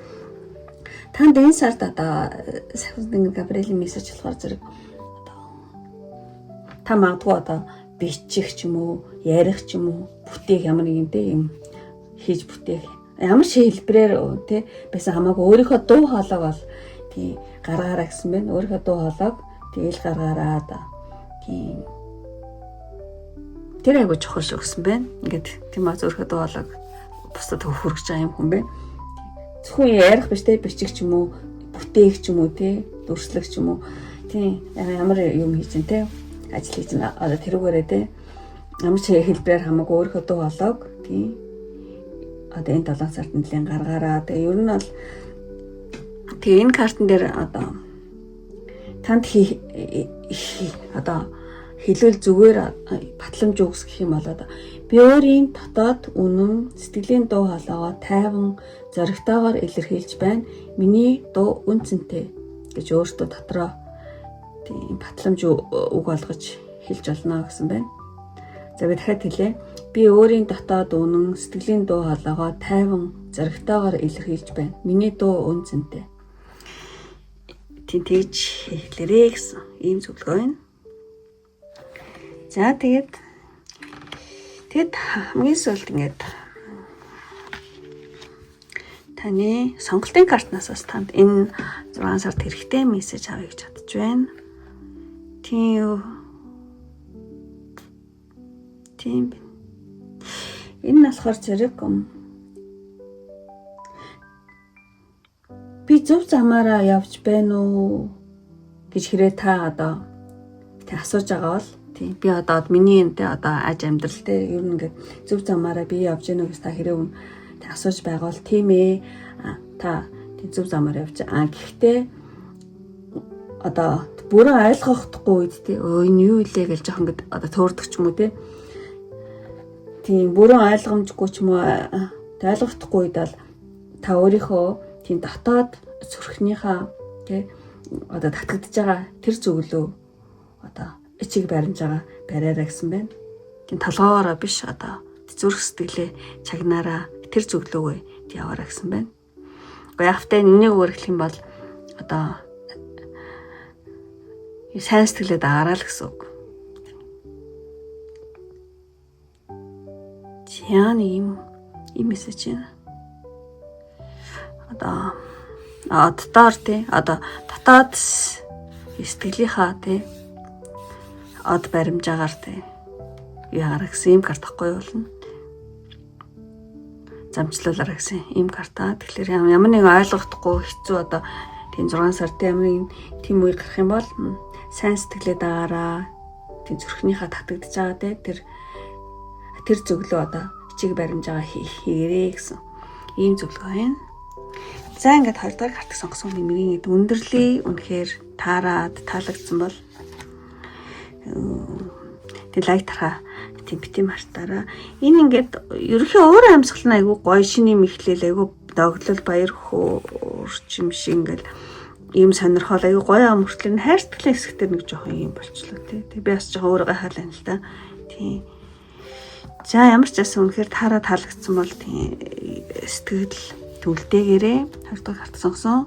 танд энэ сард одоо Сахиусан тэнгэр Габриэлийн мессеж болохоор зэрэг одоо та магадгүй одоо бичих ч юм уу, ярих ч юм уу, бүтээх ямар нэгэнтэй юм хийж бүтээх ямар ч хэлбэрээр тий байсан хамаагүй өөрийнхөө дуу хоолойг бол тий гаргаараа гэсэн байна. Өөрийнхөө дуу хоолойг тэгэл гаргаараа да. Тий тэр айгуу чухал шүү гэсэн байна. Ингээд тийм аа өөрийнхөө дуу хоолойг бусдад хөргөж байгаа юм хүн бэ. Зөвхөн ярих биш тий бичих ч юм уу, бүтээх ч юм уу тий дүрслэх ч юм уу. Тий ямар юм хийж дээ тий ажил хийж одоо тэрүүгээрээ тий ямар ч хэлбэрээр хамаагүй өөрийнхөө дуу хоолойг тий одоо энэ 7 сард нэлийн гаргаараа. Тэгээ ер нь бол тэгээ энэ картн дээр одоо танд одоо хэлвэл зүгээр батламж үүсгэх юм болоо. Би өөрийн дотоод үнэн сэтгэлийн дуу хоолойгоо тайван зоригтойгоор илэрхийлж байна. Миний дуу үнцэнтэй гэж өөртөө дотроо тийм батламж үг олгож хэлж олно гэсэн байна. За би дахиад хэлье. Би өөрийн дотоод үнэн сэтгэлийн дуу хоолойгоо тайван зоригтойгоор илэрхийлж байна. Миний дуу үнцэнтэй. Тийм тэгж хэлээрэй гэсэн ийм зөвлөгөө байна. За тэгээд хамгийн сүүлд ингээд таны сонголтын картнаас бас танд энэ 6 сард хэрэгтэй мессеж авъя гэж бодож байна. Тийм. Энэ нь болохоор зэрэг би зөв замаараа явж байна уу гэж хэрэг та одоо асууж байгаа бол тийм би одоо миний энэ одоо аж амьдрал дээр ер нь ингээд зөв замаараа би явж гэнэ гэж та хэрэг асууж байгаа бол тийм ээ та зөв замаар явж гэхдээ одоо бүрэн ойлгохдохгүй үед энэ юу илээ гэж жоох ингээд одоо төөрдөг ч юм уу тийм бүрэн ойлгомжгүй ч юм уу ойлгохдохгүй үед бол та өөрийнхөө тийм дотоод зүрхнийхээ одоо татгадж байгаа тэр зөвлөө одоо ичиг баримж байгаа бариараа гэсэн байна. Тийм толгоороо биш одоо зүрх сэтгэлээ чагнаараа тэр зөвлөгөө яваараа гэсэн байна. Гэхдээ явтай энийг өөрчлөх юм бол одоо сайн сэтгэлээ дагаараа л гэсэн үг. Яа ийм мессеж юм. Одоо дотоор одоо дотоод сэтгэлийнхаа од баримжаагаар яагаар гэсэн юм карт ахгүй болно. Замчлуулаараа гэсэн юм карта. Тэгэхээр ямар нэг ойлгохдохгүй хэцүү одоо тийм 6 сард ямар нэг тийм үе гарах юм бол сайн сэтгэлээ дагаараа тийм зүрхнийхаа татагдж байгаа тэр зөвлөө одоо ичиг баримжаагаа хийгэрээ гэсэн ийм зөвлөгөө байна. За ингээд 2 дахь карт сонгосон нэмрийн өндөрлөө үнэхээр таалагдсан бол тэг лайк тараа тийм бити мартаараа энэ ингээд ерөнхий өөр амьсгал нь айгүй гоё шиний мэхлэл айгүй догтлол баяр хөөрчим шиг ингээд ийм сонирхол айгүй гоё амөрчлэн хайрцагтай хэсэгтэр нэг жоохон юм болчлоо тий. Тэг би бас жоохон өөрийгөө хаалаа л да. Тий. За ямар ч байсан үнэхээр таалагдсан бол тий сэтгэл төлдөөгээрээ 2 дахь карт сонгосон.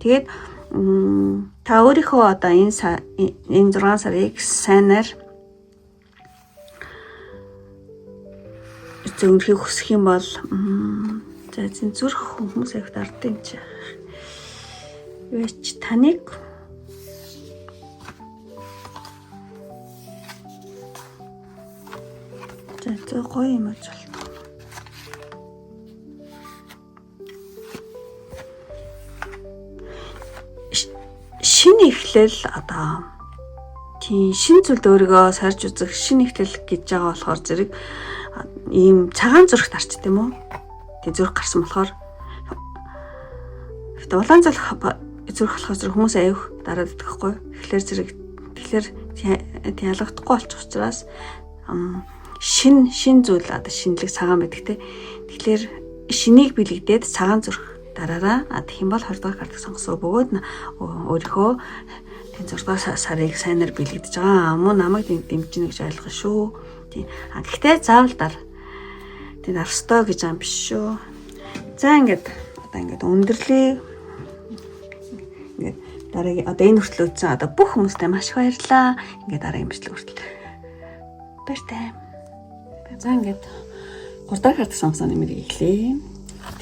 Тэгээд та өөрийнхөө одоо энэ 6 сарыг сайнаар зөвхөн хүсэх юм бол за зүрх хүмүүс их дардсан чи. Яач таныг за гоё юм болж байна. Шинэ эхлэл одоо тийм шинэ зүйлд өөрийгөө сарж үзэх шинэ эхлэл гэж байгаа болохоор зэрэг ийм цагаан зүрхт арч тийм үү? Тэг зүрх гарсан болохоор улаан зүрх болохоор зэрэг хүмүүс аюух дараад идэхгүй. Тэгэхээр ялгахгүй болчих учраас шин зүйл одоо шинэлэг цагаан байдаг те. Тэгэхээр шинийг бэлэгдээд цагаан зүрх дараараа тэгэх юм бол 20 дахь картыг сонгосоо бөгөөд өөрийнхөө тийм 6 дахь сарыг сайнаар бэлэгдэж байгаа мөн намайг дэмжинэ гэж ойлгох шүү. Тийм. Гэхдээ заавал тийм арстой гэж юм биш шүү. За ингээд өндөрлөө. Ингээд дараагийн одоо энэ хүртэл үтсэн одоо бүх хүмүүстээ маш их баярлалаа. Ингээд дараагийн бичлэг хүртэл баяртай. За ингээд 3 дахь картыг сонгосон нэмэрийг эхлэе.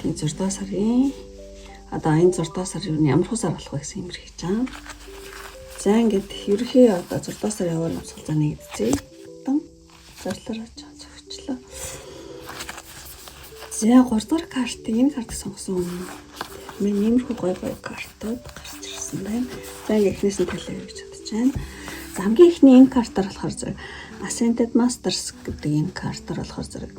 Тийм 6 дахь сарын одоо энэ 6 дахь сар юу ямар хусаар болох вэ гэсэн юмэр хийж байгаа. За ингээд ерөнхий одоо 6 дахь сарын яваар амсгалзаа нэгдэжээ. Зарлаараа зөвчлөө. За 3 дахь карт энэ картыг сонгосон. Миний нэмэрхүү гоё картууд гарч ирсэн байна. За эхнээс нь талаа гэж бодож байна. За хамгийн эхний энэ картаар болохоор зэрэг Ascended Masters гэдэг энэ картаар болохоор зэрэг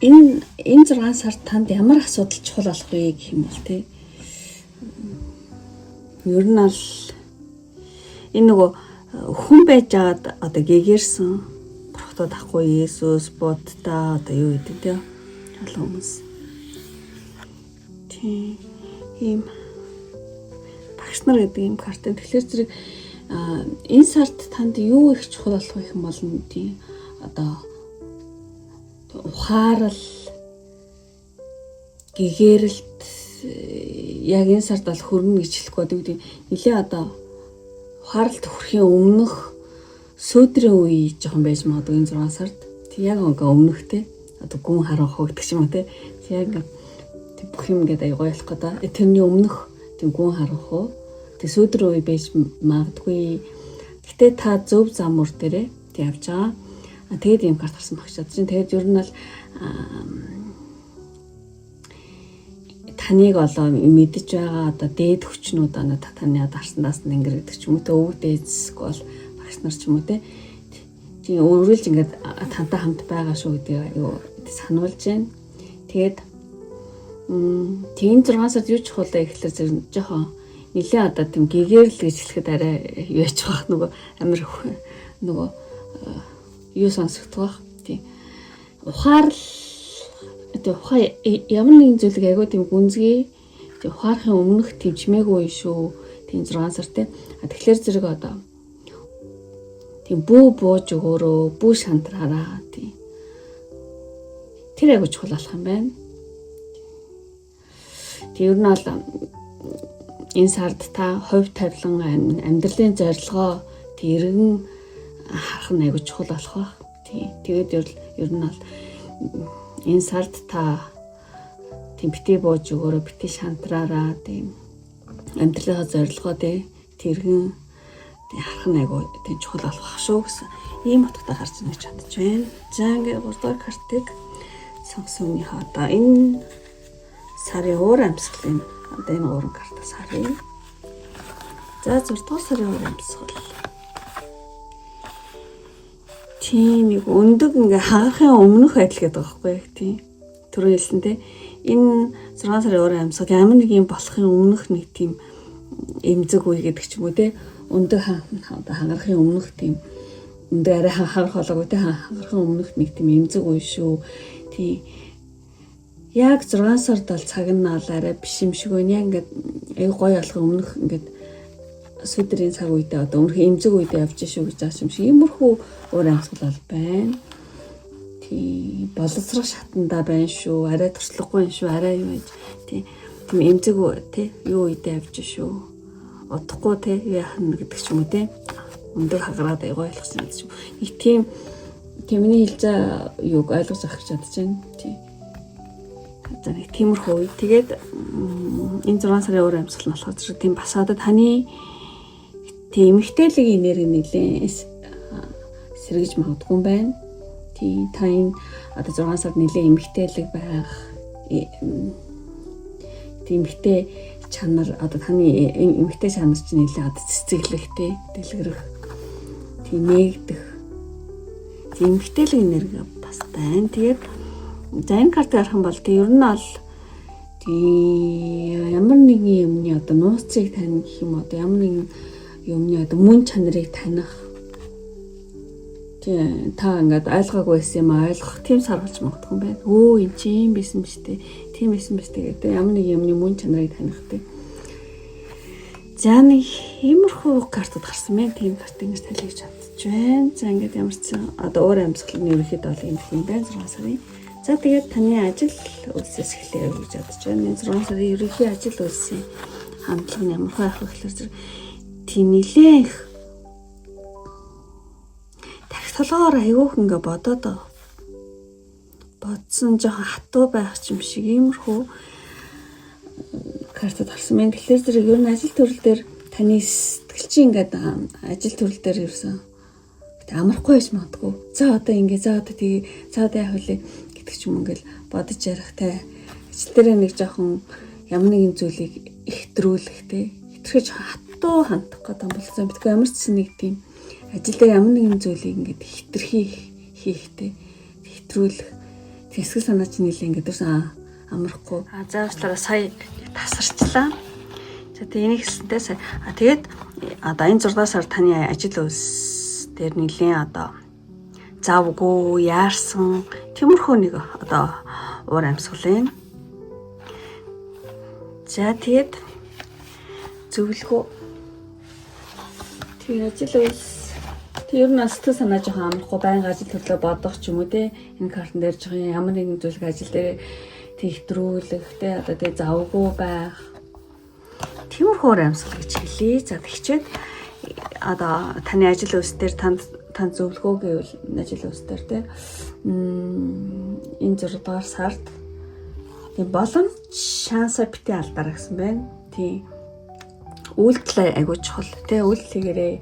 энэ 6 сард танд ямар асуудал чухал болох вэ гэх юм бол тий. Ер нь бол энэ нөгөө хүн байж байгаад одоо гэгэрсэн бурхтад ахгүй Есүс Будда одоо юу гэдэг те олон хүмүүс тийм ийм багш нар гэдэг ийм картын тэгэхээр зэрэг энэ сард танд юу их чухал болох вэ юм бол тийм одоо ухаарал гэгэрэлт яг энэ сард бол хөрнө гэж хэлэхгүй гэдэг нэлээ одоо ухааралт хүрхийн өмнөх сөөдрийн үе жоохон байж магадгүй энэ 6 сард тэг яг өмнөхтэй одоо гүн харанх гэдэг ч юм уу те яг бүх юм гэдэг аягүй болох гэдэг тэрний өмнөх тэг гүн харанх тэг сөөдрийн үе байж магадгүй гэтээ та зөв замур дээрээ тэг явж байгаа тэгээд юм карт гарсан багчаад чинь тэгээд ер нь бол таныг олоо мэдж байгаа одоо дээд хүчнүүд одоо таны дарснаас нь ингэр гэдэг ч юм уу те өвөг дээдсэхгүй бол багш нар ч юм уу те тийм өөрөөлж ингээд тантай хамт байгаа шүү гэдэг юу сануулж байна. Тэгээд тийм 6 сард юу чухал вэ гэхэлэр зэрэг жоохон нэлээ одоо тийм гэгэрл гэж хэлэхэд арай яач байх нөгөө амир нөгөө юу сонсогдох тийм ухаарл одоо ухаа ямар нэгэн зүйлийг айгуу тийм гүнзгий тийм ухаарахын өмнөх тийм чимээгүй шүү тийм 6 сар тийм тэгэхээр зэрэг одоо тийм бүү бууж өгөөрөө бүү шантраараа тийм тэр айгуу чухал болох юм байна. Тийм ер нь бол энэ сард та хувь тавилан амьдралын зорилгоо тийм эргэн харах нь айгуу чухал болох байх. Тийм тэгээд ер нь бол энэ сард та тийм битээ бууж өгөөрөө битээ шантраараа тийм амьдралынхаа зорилгоо тэргэн харах нь айгуу тийм чухал болох шүү гэсэн ийм утгатай гарч ирж чадчих байна. За ингээд 3 дахь картыг сонгосны одоо энэ сарын уур амьсгалын одоо энэ уурын картаас харъя. За 6 дахь сарын уур амьсгал. Тийм нэг өндөг ингээ хагарахын өмнөх байдал гэдэг байгаа байхгүй тийм түрүү хэлсэнтэй энэ 6 сарын уур амьсгал ямар нэг юм болохын өмнөх нэг тийм эмзэг үе гэдэг ч юм уу те өндөг хагарахын өмнөх тийм өндөг арай хагарах болоогүй те хагарахын өмнөх нэг тийм эмзэг үе шүү тийм яг 6 сард бол цаг нь ал арай биш юм шиг байна яг ингээд аяг гоё болохын өмнөх ингээд өдрийн цаг үедээ одоо өмнөх эмзэг үедээ явж шүү гэж байгаа юм шиг иймэрхүү уур амьсгал бол байна. Тийм боловсрох шатанда байна шүү. Арай туршлагагүй шүү. Арай юу гэж тийм эмзэг тий юу үедээ явж шүү. Удахгүй тий яах нь гэдэг ч юм уу тий. Өндөг хагараад аяг ойлгосон юм. Нэг тиймний хэлж байгаа юуг ойлгож авах гэж чадж байна. Тийм. За нэг тиймэрхүү үе. Тэгээд энэ 6 сарын уур амьсгал нь болохоор тийм бас одоо таны тийм эмэгтэйлэг энерги нэлээд сэргэж магадгүй юм байна. Тийм та энэ одоо 6 сард нэлээд эмэгтэйлэг байх тийм эмэгтэй чанар одоо таны эмэгтэй чанар чинь нэлээд одоо цэцэглэхтэй дэлгэрэх тийм нэгдэх тийм эмэгтэйлэг энерги бас байна. Тэгээд за энэ картыг харах юм бол тийм ер нь бол тийм ямар нэгэн юмны одоо нууцыг таних гэх юм одоо ямар нэгэн юмны одоо мөн чанарыг таних тийм та ингээд ойлгоогүй байсан юм ойлгох тийм сар болж магадгүй юм байна. Өө энэ чинь юм байсан биз дээ. Тийм байсан биз дээ гэдэг ямар нэг юмны мөн чанарыг танихтай. За нэг иймэрхүү картууд гарсан мэн тийм картыг ингэж талхиж чадчих байна. За ингээд ямар ч одоо уур амьсгалын ерөнхийдөө бол юм байна 6 сарын. За тэгээд таны ажил үйлсээс эхлэе гэж бодож байна. 6 сарын ерөнхий ажил үйлсийн хандлага нь ямар байх вэ гэхээр тийм нэлээх толгоор айгүйх ингээ бодсон жоохон хатуу байх юм шиг иймэрхүү картад харсан мэн. Тэгэхээр зэрэг ер нь ажил төрөл дээр таны сэтгэл чинь ингээд ажил төрөл дээр ерөөсөн амархгүй байж магадгүй. За одоо ингээ за одоо тэгээ за одоо яах вэ гэдэг ч юм ингээл бодож ярихтай. Ажил дээр нэг жоохон ямар нэгэн зүйлийг ихтрүүлэх те. Хитрхэж хатуу хандах гэдэг юм бол зам битгүй ямар ч нэг тийм ажил дээр ямар нэгэн зүйлийг ингээд хийхтэй хэтрүүлэх тэсгэл санаа чинь нэлээ ингээд амархгүй. За уучлаарай сая тасарчлаа. За тэгээ энийг хэлсэнтэй сая. Тэгээд одоо энэ 6 сар таны ажил үйлс дээр нэлийн одоо завгүй яарсан тиймэрхүү нэг одоо уур амьсгалын. За тэгээд зөвлөгөө. Тэгээ ажил үйлс тэр нь сэтгэл санаа жоохон амархгүй байнга ажил төрлөө бодох ч юм уу те энэ картн дээр жоохон ямар нэгэн зүйлийг ажил дээр тэгтрүүлэх те одоо тэгээ завгүй байх тиймэрхүү амьсгал гэж хэлье. За тэгчээд одоо таны ажил үйлс дээр танд зөвлөгөө гэвэл ажил үйлс дээр те энэ 6 дугаар сард тийм боломж шанса битээ алдаараа гэсэн байна. Тийм үйлдэл айгуу чухал те үйлдэл хийгээрээ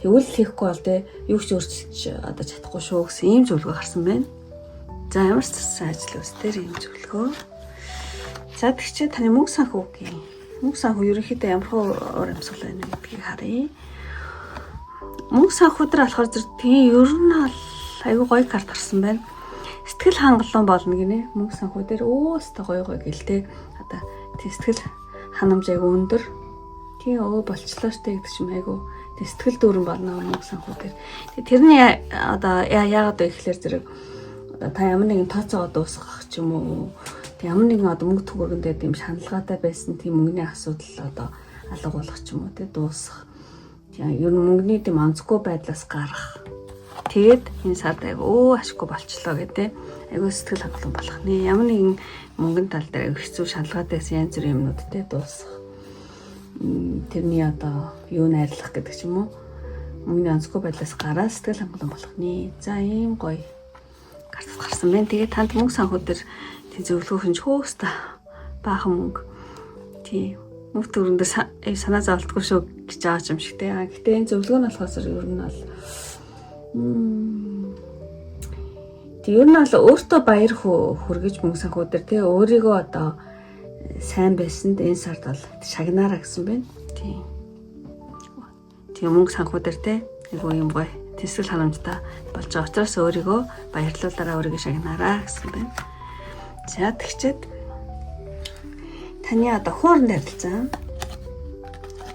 тэгвэл хийхгүй бол те юу ч өөрчилж одоо чадахгүй шүү гэсэн ийм зөвлөгөө гарсан байна. За ямар ч цэцэн ажил үйлс дээр ийм зөвлөгөө. За тэгчээ таны мөнгө санхүүгийн мөнгө санхүү ерөнхийдөө ямар уур амьсгал байна гэдгийг харъя. Мөнгө санхүү дээр болохоор зэрэг тийм ер нь айгуу гоё карт гарсан байна. Сэтгэл хангалуун болно гинэ мөнгө санхүү дээр өөстэй гоё гэлтэй одоо тийм сэтгэл ханамж айгуу өндөр. Тийм болчлоо штэ гэдэг юм айгуу сэтгэл дүүрэн болно мөнгө санхүү дээр. Тэрний одоо яагаад вэ гэхээр зэрэг одоо та ямар нэгэн тооцоогоо дуусгах ч юм уу ямар нэгэн одоо мөнгө төгрөгөндөө тийм шаналгаатай байсан тийм мөнгөний асуудал одоо алга болох ч юм уу тий дуусах. Тийм ер нь мөнгөний тийм онцгүй байдлаас гарах. Тэгээд энэ сард айгуу ашиггүй болчлоо гэдэг айгуу сэтгэл хангалуун болох нэ. Ямар нэгэн мөнгөний тал дээр айгуу хэцүү шаналгаатай янз бүрийн юмнууд тий дуусах. Тэрний одоо юу найрлах гэдэг ч юм уу мөнгөний онцгүй байдлаас гараа сэтгэл хангалуун болох нэ. За ийм гоё карт гарсан байна. Тэгээд танд мөнгө санхүү дээр тий зөвлөгөөх нь хөөхстэй баахан мөнгө тий мөнгө төгрөндөө санаа зовлтгүй шүү гэж байгаа юм шиг тий. Гэхдээ энэ зөвлөгөө нь болохоос ер нь бол тий ер нь бол өөртөө баяр хүргэж мөнгө санхүү дээр тий өөрийгөө одоо сайн байсанд энэ сард бол шагнаараа гэсэн байна. Тийм мөнгө санхүү дээр те айгуу юм гоё тэсгэл ханамжтай болж байгаа учраас өөрийгөө баярлуулаараа өөрийгөө шагнаараа гэсэн байна. За тэгчээд таны одоо хооронд харилцаа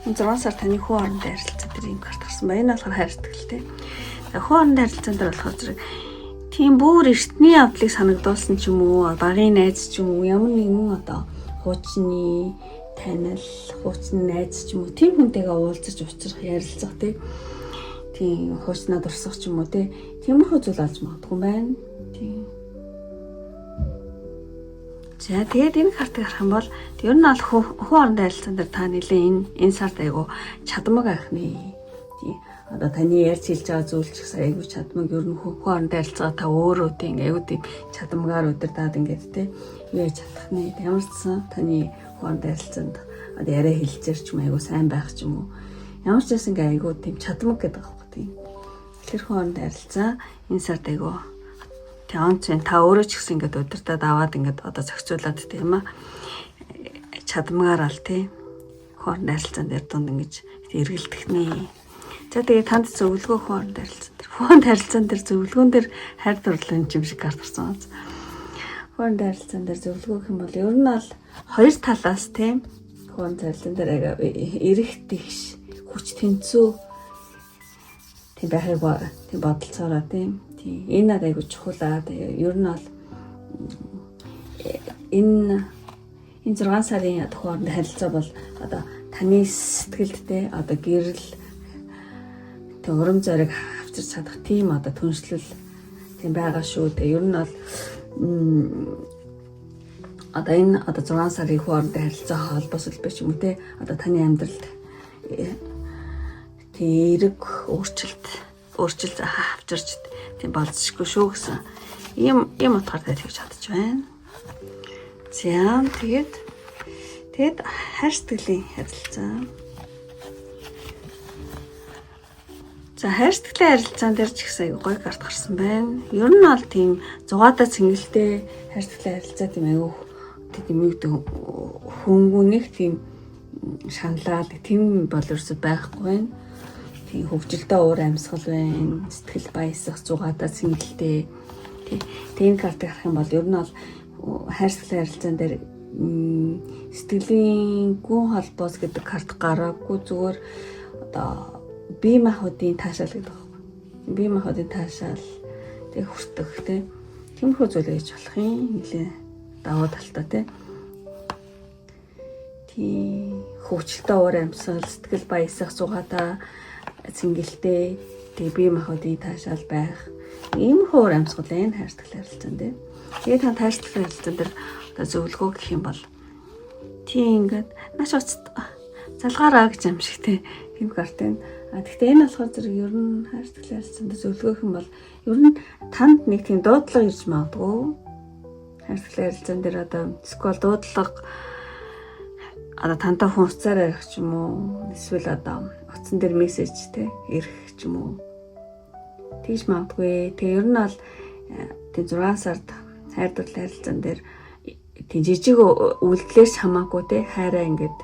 энэ 6 сар таны хооронд харилцаа тэр юм карт гарсан байна. Энэ болохоор хайр сэтгэлтэй. Хооронд харилцаанд дээр болохоор зэрэг тийм бүр эртний явдлыг санагдуулсан ч юм уу багын найз ч юм уу ямар нэгэн одоо хуучны танил, хуучны найз ч юм уу тийм хүнтэйгээ уулзаж уулзах, ярилцах тийм хуучнаа дурсах ч юм уу тиймэрхүү зүйл олж магадгүй байна. Тийм. За тэгээд энэ картыг харах юм бол ер нь бол хооронд харилцаан дээр та нэлээ энэ сард айгу чадмаг авах нэ. Тийм. Одоо таны ярьж хэлж байгаа зүйл ч гэсэн айгу чадмаг ер нь хооронд харилцаа та өөрөө тийм айгу тийм чадмагаар өдөрдаад ингээд яаж чадах нэ. Ямар ч сан таны хооронд харилцаанд одоо яриа хэлцээр ч юм айгу сайн байх ч юм уу. Ямар ч байсан ингээ айгу тийм чадмаг гэдэг байгаа тийм. Тэр хооронд харилцаа энэ сард айгу онцэн та өөрөө ч гэсэн ингээд удирдаад аваад ингээд одоо зохицуулаад тийм аа чадмгаар ал тий хооронд харилцаан дээр дунд ингэж эргэлдэх нэ. За тэгээ танд зөвлөгөө хооронд харилцаан дээр зөвлөгөөн дээр хайр дурлалын юм шиг карт гарсан. Хооронд харилцаан дээр зөвлөгөөх юм бол ер нь бол хоёр талаас тийм хооронд харилцаан дээр эрэх тэгш хүч тэнцүү тийм байхыг тийм бодолцоороо тийм энэ надад айгу чухал ер нь бол энэ 6 сарын хооронд харилцаа бол одоо таны сэтгэлд те одоо гэрэл тэг урам зориг авчирч чадах тийм одоо түншлэл тийм байгаа шүү. Тэг ер нь бол одоо энэ одоо 6 сарын хооронд харилцаа холбоос л биш юм те одоо таны амьдралд тийм эрэг өөрчлөлт авчирч тийм болцсохгүй шүү гэсэн ийм утгаартай тэгж чадчих байна. За тэгээд хайр сэтгэлийн харилцаа. За хайр сэтгэлийн харилцаан дээр ч ихсэн аягүй гоё карт гарсан байна. Ер нь бол тийм зугаатаа цэнгэлтэй хайр сэтгэлийн харилцаа тийм аягүй тийм хөнгүнэх тийм шаналал тийм бол ерөөсөй байхгүй байна. Тийм хөвгөлтэй уур амьсгал байна. Сэтгэл баясах зугаатаа цэнгэлтэй. Тийм картыг харах юм бол ер нь бол хайр сэтгэлийн харилцаан дээр сэтгэлийн гүн холбоос гэдэг карт гараагүй зүгээр одоо бие махбодын таашаал гэдэг байна. Бие махбодын таашаал тэг хүртэх тэг тиймэрхүү зүйл хийж болох юм нэлээ давуу талтай тэг. Тийм хөвчлөлтөө уур амьсгал сэтгэл баясах зугаатай цэнгэлтэй тэг бие махбодын таашаал байх иймэрхүү уур амьсгал энэ хайрцагтай харилцаан тэг. Тэгээд та хайрцагтай харилцаан дээр одоо зөвлөгөө гэх юм бол тийм ингээд нааш уцт залгаараа гэж юм шиг тийм карт байна. Гэхдээ энэ болохоор зэрэг ер нь хайрцагтай харилцаанд зөвлөгөөх юм бол ер нь танд нэг тийм дуудлага ирж магадгүй. Хайрцагтай харилцаан дээр одоо скол дуудлага одоо тантай хүн уцаар ярих ч юм уу эсвэл одоо утсан дээр мессеж ирэх ч юм уу тийж магадгүй. Тэгээ ер нь бол тийм 6 сард хайрцагтай харилцаан дээр тийм жижиг үйлдэлээс хамаагүй хайраа ингээд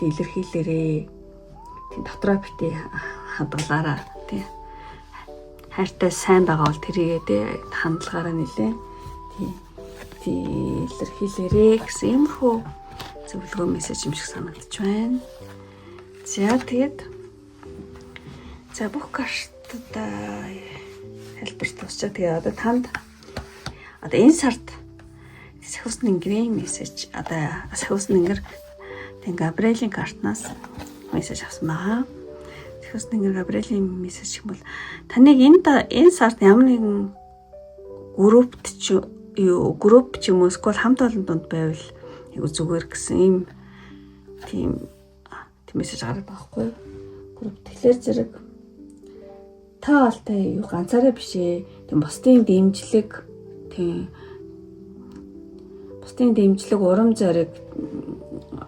илэрхийлээрээ тийм дотроо битээ хадгалаараа тий хайртай сайн байгаа бол тэрийгээ хандлагаараа нэлээ тий илэрхийлээрээ гэсэн юмхүү зөвлөгөө мессеж юм шиг санагдаж байна. За тэгээд бүх картуудаа хэлбэр тусчаа тэгээ одоо танд одоо энэ сард Сахиуснынгэрийн мессеж одоо Сахиуснынгэр тийм Габриэлийн картнаас мессеж авсан байгаа. Сахиуснынгэр Габриэлийн мессеж юм бол таныг энэ сард ямар нэгэн групп ч юм уу эсвэл хамт олон донд байвал айгу зүгээр гэсэн юм тийм мессеж гараад байгаа хгүй. Групп тэгэхээр зэрэг та алтай юу ганцаараа биш ээ. Тийм бусдын дэмжлэг тийм бусдын дэмжлэг урам зориг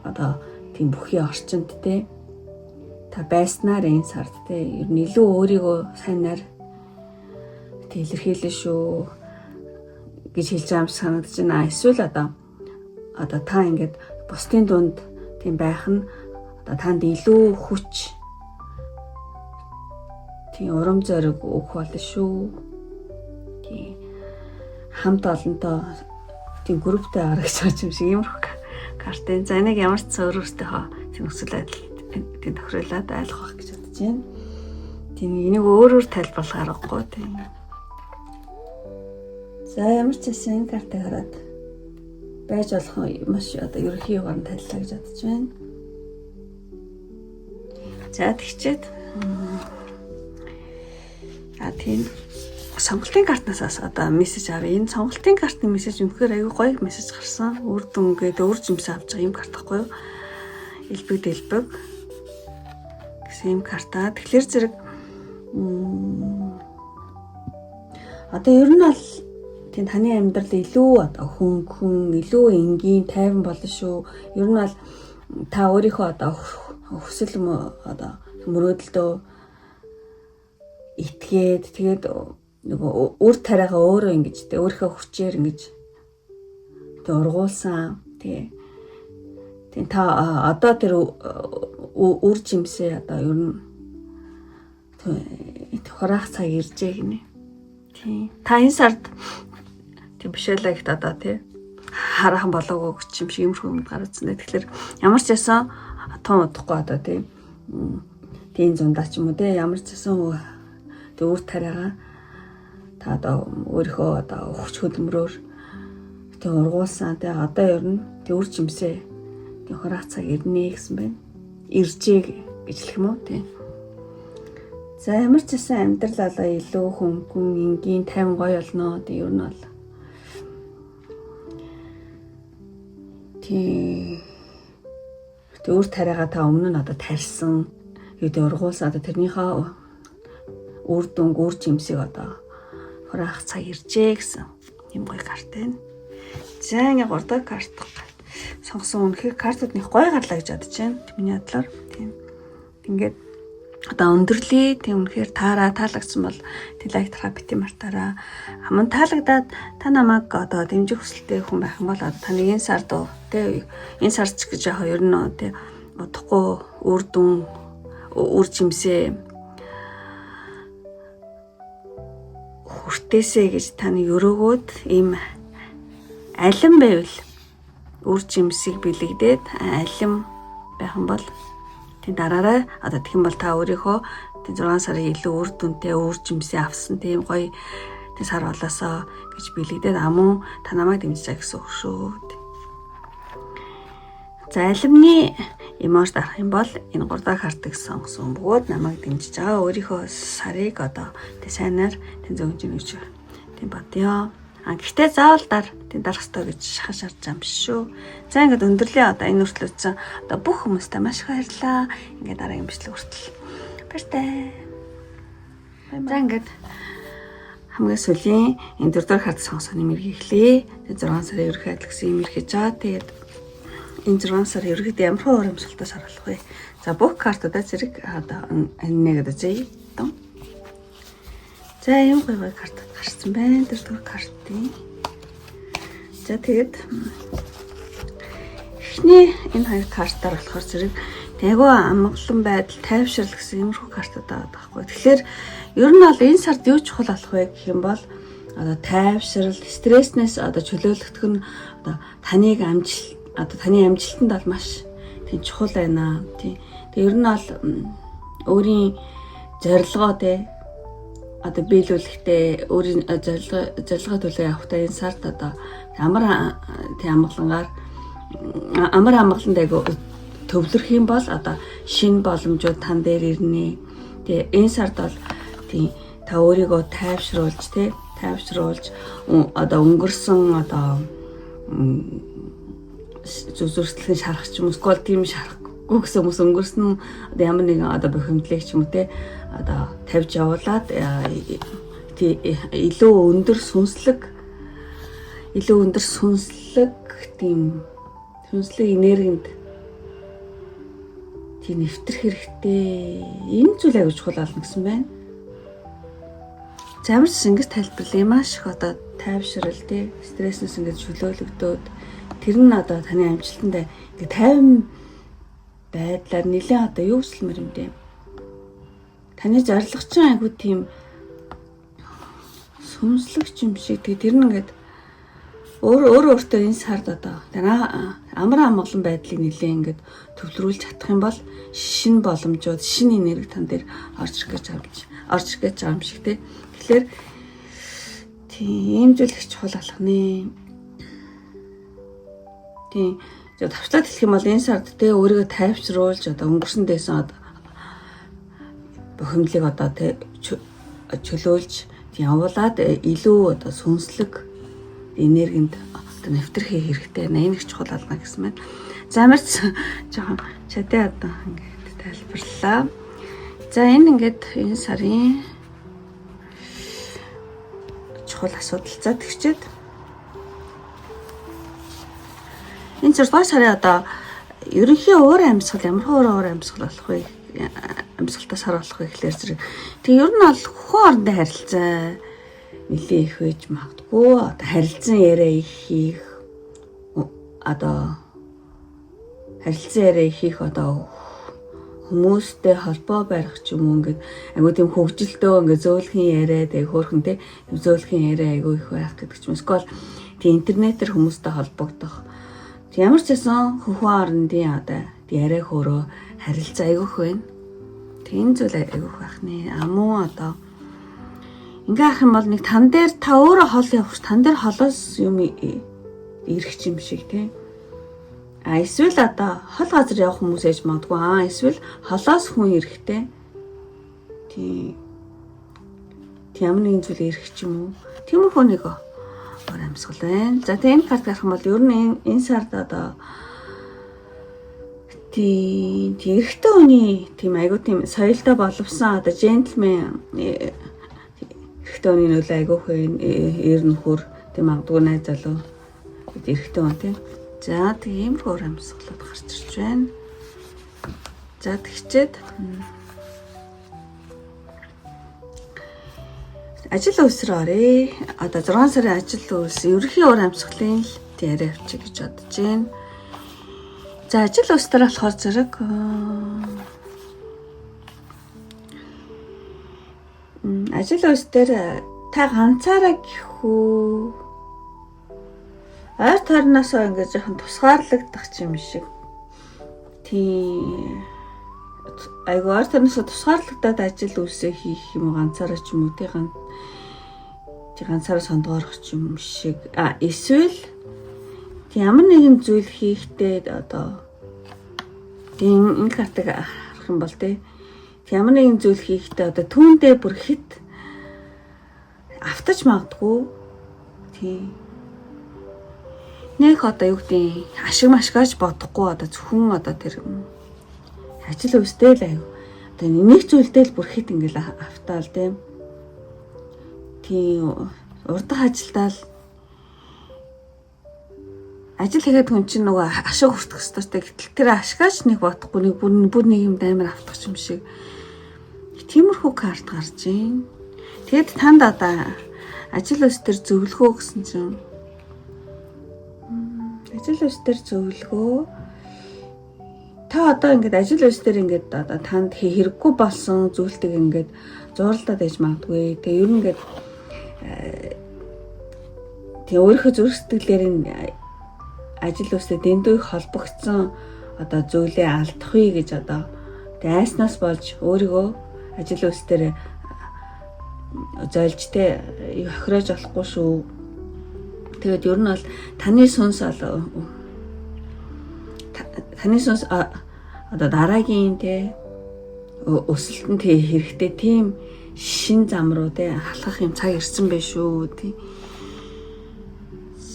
одоо тийм бүхий орчинд та байснаар энэ сард ер нь илүү өөрийгөө сайнаар илэрхийлэн шүү гэж хэлж байгаа юм санагдаж байна. Эсвэл одоо та ингээд бусдын дунд тийм байх нь одоо танд илүү хүч тийм урам зориг өгөх болно шүү. Тийм хамт олонтой тийм групптэй аргач байгаа юм шиг иймэрхүү картын. За энийг ямар ч өөрөөсөө тийм өсөл адил тийм тохируулаад ойлгох гэж бодож байна. Тийм энийг өөрөөр тайлбарлах аргагүй тийм. За ямар ч гэсэн энэ картыг хараад байж болох маш одоо ерөнхий югаар нь тайллаа гэж бодож байна. За тэгчээд тийм сонголтын картнаас одоо мессеж авъя. Энэ сонголтын картны мессеж үнэхээр аюу гоё мессеж гарсан. Үр дүнгээд өөр жимсээ авч байгаа юм карт байхгүй юу? Элбэг гэсэн юм картаа. Тэгэхээр зэрэг одоо ер нь бол тийм таны амьдрал илүү одоо хүн илүү энгийн тайван болно шүү. Ер нь бол та өөрийнхөө одоо хүсэл одоо мөрөөдөлдөө итгээд тэгээд нөгөө үр тариагаа өөрөө ингэж өөрийнхөө хүчээр ингэж ургуулсан тий та одоо тэр үр жимсээ одоо ер нь хураах цаг иржээ гинэ тий та энэ сард тий бишээлээ ихт одоо тий хараахан болоогүй гэж юм шиг юмрхүү юм гарацсан. Тэгэхээр ямар ч ясан тун удахгүй одоо тий тийм зундаа ч юм уу тий ямар ч ясан үр тариагаа та одоо өөрийнхөө одоо хүч хөдөлмөрөөр тэг ургуулсан. Тэг одоо ер нь тэг үр жимсээ тэг хураах цаг ирнэ гэсэн байна. Иржээ гэж хэлэх юм уу тий. За ямар ч гэсэн амьдрал алаа илүү хөнгөн энгийн тайван гоё болно. Тэг ер нь бол тэг үр тариагаа та өмнө нь одоо тарьсан юу тэг ургуулсан. Одоо тэрнийхээ үр дүнг үр жимсийг одоо хураах цаг иржээ гэсэн юм гоё карт байна. За ингээ 3 дахь карт сонгосон. Үнэхээр картууд нэг гоё гарлаа гэж бодож байна. Миний бодлоор тийм. Ингээд одоо өндөрлөө тийм үнэхээр таалагдсан бол лайк тараа бити мартаараа. Хаман таалагдаад та намайг одоо дэмжих хүсэлтэй хүн байх юм бол одоо таны энэ сард тийм энэ сард ч гэж яг ер нь тийм удахгүй үр дүн үр жимсээ хүртээсэй гэж таны өрөөгөөд ийм алин байвал үр жимсийг бэлэгдээд алим байх юм бол тийм дараараа одоо тэгэх юм бол та өөрийнхөө тийм 6 сарын илүү үр дүнтэй үр жимсээ авсан тийм гоё тийм сар болоосоо гэж бэлэгдээд амун та намайг дэмжиж гэсэн үг шүү. За алимны эмош дарах юм бол энэ 3 дахь хартыг сонгосон бөгөөд намайг дэмжиж байгаа өөрийнхөө сарыг одоо тийм сайнаар тийм зөнгөж өгч тийм бодё. Гэхдээ заавал тийм дарах ёстой гэж шахаж харж байгаа юм шүү. За ингээд өндөрлөө одоо энэ хүртэл үзсэн одоо бүх хүмүүстээ маш их баярлалаа. Ингээд дараагийн бичлэг хүртэл баяртай. За ингээд хамгийн сүүлийн энэ 4 дахь харт сонгосон нэмэр хийхлээ. Тэгээ 6 сарын ерөнхий адил гэсэн юм ирхэж байгаа. Тэгээд энэ 6 сар ерөнхийдөө ямар хөө урамшилтай сар болох вэ? За бүх картуудаа зэрэг одоо нэг одоо зээ. За юм гоё карт гарсан байна. Тэр дөрөв картын. За тэгээд эхний энэ хоёр картаар болохоор зэрэг айгүй амгалан байдал, тайвшрал гэсэн иймэрхүү картууд байгаа байхгүй. Тэгэхээр ер нь бол энэ сард юу чухал болох вэ гэх юм бол одоо тайвшрал, стресснээс одоо чөлөөлөгдөх нь одоо таны амжилтанд бол маш тийм чухал байна. Тийм. Тэгээ ер нь бол өөрийн зорилгоо одоо биелүүлэхдээ өөрийн зорилгоо төлөө явахдаа энэ сард одоо амар амгаланд айгу төвлөрөх юм бол одоо шинэ боломжууд тань дээр ирнэ. Тэгээ энэ сард бол тийм та өөрийгөө тайвшруулж одоо өнгөрсөн одоо зүзүрслэхэн шарах ч юм уу эсвэл тийм шарахгүй гэсэн хүмүүс өнгөрсөн нь одоо ямар нэгэн одоо бохимдлыг ч юм уу одоо тавьж явуулаад илүү өндөр сүнслэг тийм сүнслэг энергинд тийм нэвтрэх хэрэгтэй. Энэ зүйл аягүй чухал болно гэсэн байна. Замарч ингэж тайлбарлая маш их одоо тайвшрал стресснээс ингэж чөлөөлөгдөөд тэр нь одоо таны амжилтанд ингээ тайван байдлаар нэлээд одоо юу өсөлмөр юм бэ? Таны зорилго чинь айгүй тийм сүнслэгч юм шиг. Тэр нь ингээд өөртөө энэ сард одоо амар амгалан байдлыг нэлээд ингээд төвлөрүүлж чадах юм бол шинэ боломжууд, шинэ энерги тань дээр орж ирэх гэж байгаа юм шиг тий. Тэгэхээр тийм зүйл их чухал болох нэ. Тийм. Тавчлаад хэлэх юм бол энэ сард тий өөрийгөө тайвшруулж одоо өнгөрсөн дэсэн одоо бохимдлыг одоо чөлөөлж явуулаад илүү одоо сүнслэг энергинд одоо нэвтрэх хэрэгтэй. Энэ их чухал ална гэсэн мэт. Замарч жоохон чадаа одоо ингээд тайлбарлаа. За энэ ингээд энэ сарын чухал асуудал. За тэгчээд энэ 6 сарын одоо ерөнхий уур амьсгал ямар уур амьсгал болох вэ? Амьсгалтай сар болох вэ гэхлээр зэрэг. Тэг ер нь бол хүн орондоо харилцаа нэлээ их байж магадгүй. Одоо харилцан яриа их одоо хүмүүстэй холбоо барих ч юм уу ингээд айгуу тийм хөвгөлтөө ингээд зөөлхөн яриа хөөрхөн те зөөлхөн яриа айгуу их байх гэдэг ч юм. Эсвэл тийм интернетээр хүмүүстэй холбогдох. Ямар ч байсан хөхөн орондын одоо яриа хөөрөө харилцаа айгуух байна. Тийм зүйл айгуух байх нэ. Амуу одоо ингээ ах юм бол нэг тан дээр та өөрөө хол явах тан дээр холоос юм ирэх юм шиг тий. Эсвэл одоо хол газар явах хүмүүс ээж магадгүй. Эсвэл холоос хүн ирэхтэй. Тийм ямар нэгэн зүйл ирэх ч юм уу. Тиймэрхүү нэг уур амьсгал байна. За тэгээ энэ карт гарах юм бол ер нь энэ сард одоо тийм эрэгтэй хүний тийм айгуу тийм соёлтой боловсон одоо джентльмен эрэгтэй хүний нөлөө айгуух вэ. Эр нөхөр тийм магадгүй найз залуу эрэгтэй хүн тийм. За тийм иймэрхүү уур амьсгалууд гарч ирж байна. За тэгчээд ажил үйлсээр оръё. Одоо 6 сарын ажил үйлс ерөнхий уур амьсгалын л яриа авчиг гэж бодож байна. За ажил үйлсээр болохоор зэрэг ажил үйлсээр та ганцаараа гэх үү? ойр тойрноосоо ингээд жоохон тусгаарлагдах юм шиг. Тийм айгу ойр тойрноосоо тусгаарлагдаад ажил үсээ хийх юм ганцаараа ч юм уу тий ганцаараа сондгоорох юм шиг. Эсвэл ямар нэгэн зүйл хийхдээ одоо тийм энэ картыг харах юм бол тий ямар нэгэн зүйл хийхдээ одоо түүндээ бүр хит автаж магадгүй тий нэг одоо юу гэдэг ашигаш бодохгүй одоо зөвхөн одоо тэр ажил үстэй л аюу одоо нэг зүйлдээ л бүр хит ингээл автаал тий урдах ажилдаа л ажил хийгээд хүн чинь нөгөө ашиг хүртэх ёстой. Гэтэл тэр ашигаач нэг бодохгүй нэг бүр нэг юм амар автах юм шиг. Тиймэрхүү карт гарч ийн. Тэгэд танд одоо ажил өс төр зөвлөгөө гэсэн чинь ажил өс төр зөвлөгөө та одоо ингээд ажил өс төр ингээд одоо танд хэрэггүй болсон зүйлтэг ингээд зурлаад ээж магадгүй. Тэгээ ер нь ингээд тэгээ өөрийнхөө зүрх сэтгэлээр ажил үстэй дэндүү их холбогдсон одоо зүйлээ алдахгүй гэж одоо дайснаас болж өөрийгөө ажил үстээр зойлж тэ охироож болохгүй шүү. Тэгээд ер нь бол таны сүнс одоо дараагийн тэ өсөлтөнд хэрэгтэй тийм шин зам руу тэ халахах юм цаг ирсэн байх шүү тий.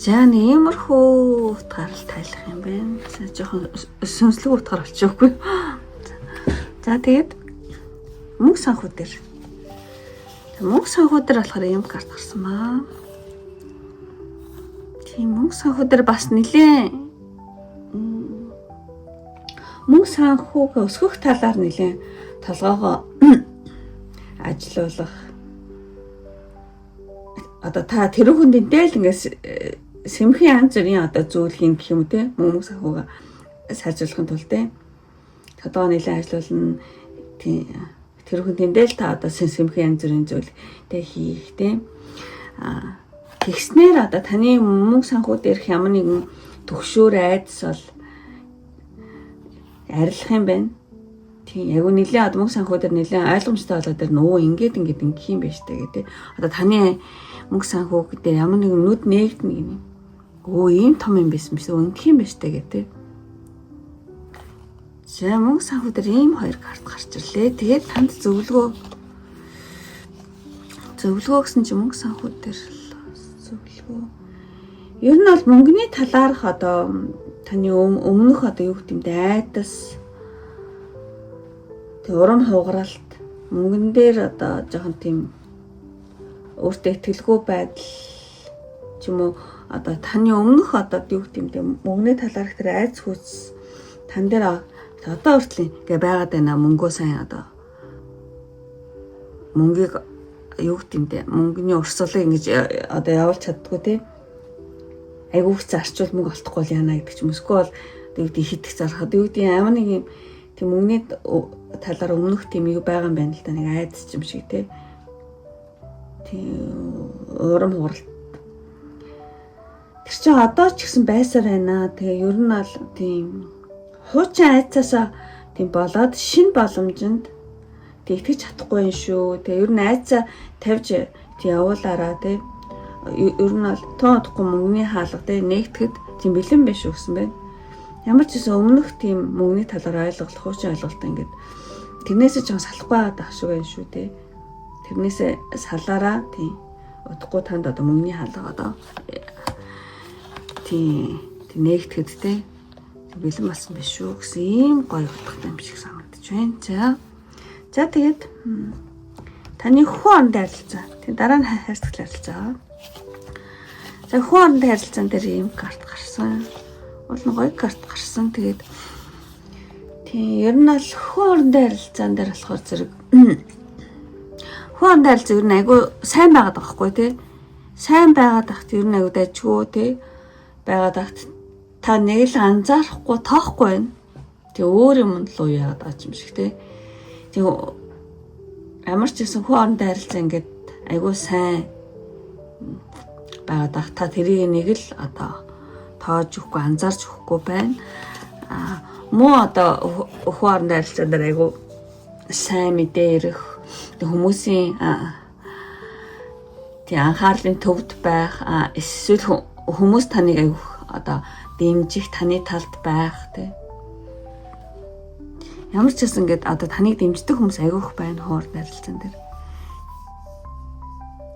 За иймэрхүү утгаарл тайлах юм байна. Жоохон сүнслэг утгаар болчихгүй. За тэгээд мөнгө санхүү дээр. Мөнгө санхүү дээр болохоор юм карт гарсан маа. Тийм мөнгө санхүү дээр бас нэлээ мөнгө санхүүг өсгөх талаар нэлээ толгоогоо ажилуулах одоо та тэр хүндээ дээл ингээс сэмхэн янз бүрийн одоо зүйл хийн гэх юм те мөнгө санхүүг сайжруулахын тулд те одоо нэлээд ажиллуулна тэр хүндээ дээл та одоо сэмхэн янз бүрийн зүйл те хийх те тэгснээр одоо таны мөнгө санхүү дээрх ямар нэгэн төгшөөр айдас бол арилах юм байна. Тийм яг нь нэлээд одоо мөнгө санхүү дээр нэлээд ойлгомжтой болоод тэр нөө ингээд ингэх юм байна штэ гэдэг. Одоо таны мөнгө санхүү дээр ямар нэгэн нүд нээгдэнэ гинэ. Ийм том юм байсан биш үү? Ингэх юм байна штэ гэдэг. За мөнгө санхүү дээр ийм хоёр карт гарч ирлээ. Тэгээд танд зөвлөгөө гэсэн чинь мөнгө санхүү дээр зөвлөгөө. Ер нь бол мөнгөний талаарх одоо таны өмнөх одоо юу гэдэг юм бэ? Айдас тэг урам хугаралт мөнгөн дээр одоо жоохон тийм өөртөө итгэлгүй байдал ч юм уу одоо таны өмнөх одоо юу гэдэг юм бэ? Мөнгөний талаарх тэр айц хүс тан дээр одоо хүртэл ингээ байгаад байна мөнгөө сайн одоо мөнгийг юу гэдэг юм бэ? Мөнгөний урсгалыг ингэж одоо явуулж чаддгүй тий. Айгуу их зарчвал мөнгө олдохгүй л яана гэдэг ч юм. Эсвэл юу гэдэг хитэх зархад юу гэдэг ямар нэг юм тийм мөнгөний талаар өмнөх тийм юу байгаа юм байна л да нэг айдас юм шиг тий. Тийм урам хугаралт. Тэр чинь одоо ч гэсэн байсаар байна. Тэгээ ер нь бол тийм хуучин айцаасаа тийм болоод шинэ боломжинд тэгтгэж чадахгүй юм шүү. Тэгээ ер нь айцаа тавьж тий явуулаараа тий. Ер нь бол тоодохгүй мөнгөний хаалга тий нэгтгэхэд тийм бэлэн биш үү гэсэн байна. Ямар ч гэсэн өмнөх тийм мөнгөний талаар ойлголт хуучин ойлголт ингээд тэрнээсээ ч салахгүй байгаад ах шиг байна шүү тий. Тэрнээсээ салаараа тий удахгүй танд одоо мөнгөний хаалга одоо тий нэгтгэхэд тий бэлэн болсон биш шүү гэсэн ийм гоё утгатай юм шиг санагдаж байна. За тэгээд таны хүн оронд харилцаа. Тэгээд дараа нь хайрцагт харилцаа. За хүн оронд харилцаан дээр ийм карт гарсан. Бол гоё карт гарсан. Тэгээд тийм ер нь бол хүн оронд харилцаан дээр болохоор зэрэг хүн оронд харилцаа ер нь айгүй сайн байгаад байгаа хгүй тий. Сайн байгаад тахт ер нь айгүй дажгүй тий. Байгаад тахт та нэг л анзаарахгүй тоохгүй байна. Тэг өөр юм л уу яагаад байгаа юм шиг тий. Тэг ямар ч гэсэн хүн оронд харилцаа ингээд айгүй сайн байгаад ах та тэрийг нэг л одоо тоож өгөхгүй, анзаарч өгөхгүй байна. Муу одоо ухаан харилцаанд айгу сайн мэдээ ирэх хүмүүсийн тий анхаарлын төвд байх эсвэл хүмүүс таныг айгу одоо дэмжих, таны талд байх тий. Ямар ч гэсэн ингээд одоо таныг дэмждэг хүмүүс айгүйх байна хуур харилцаан дээр.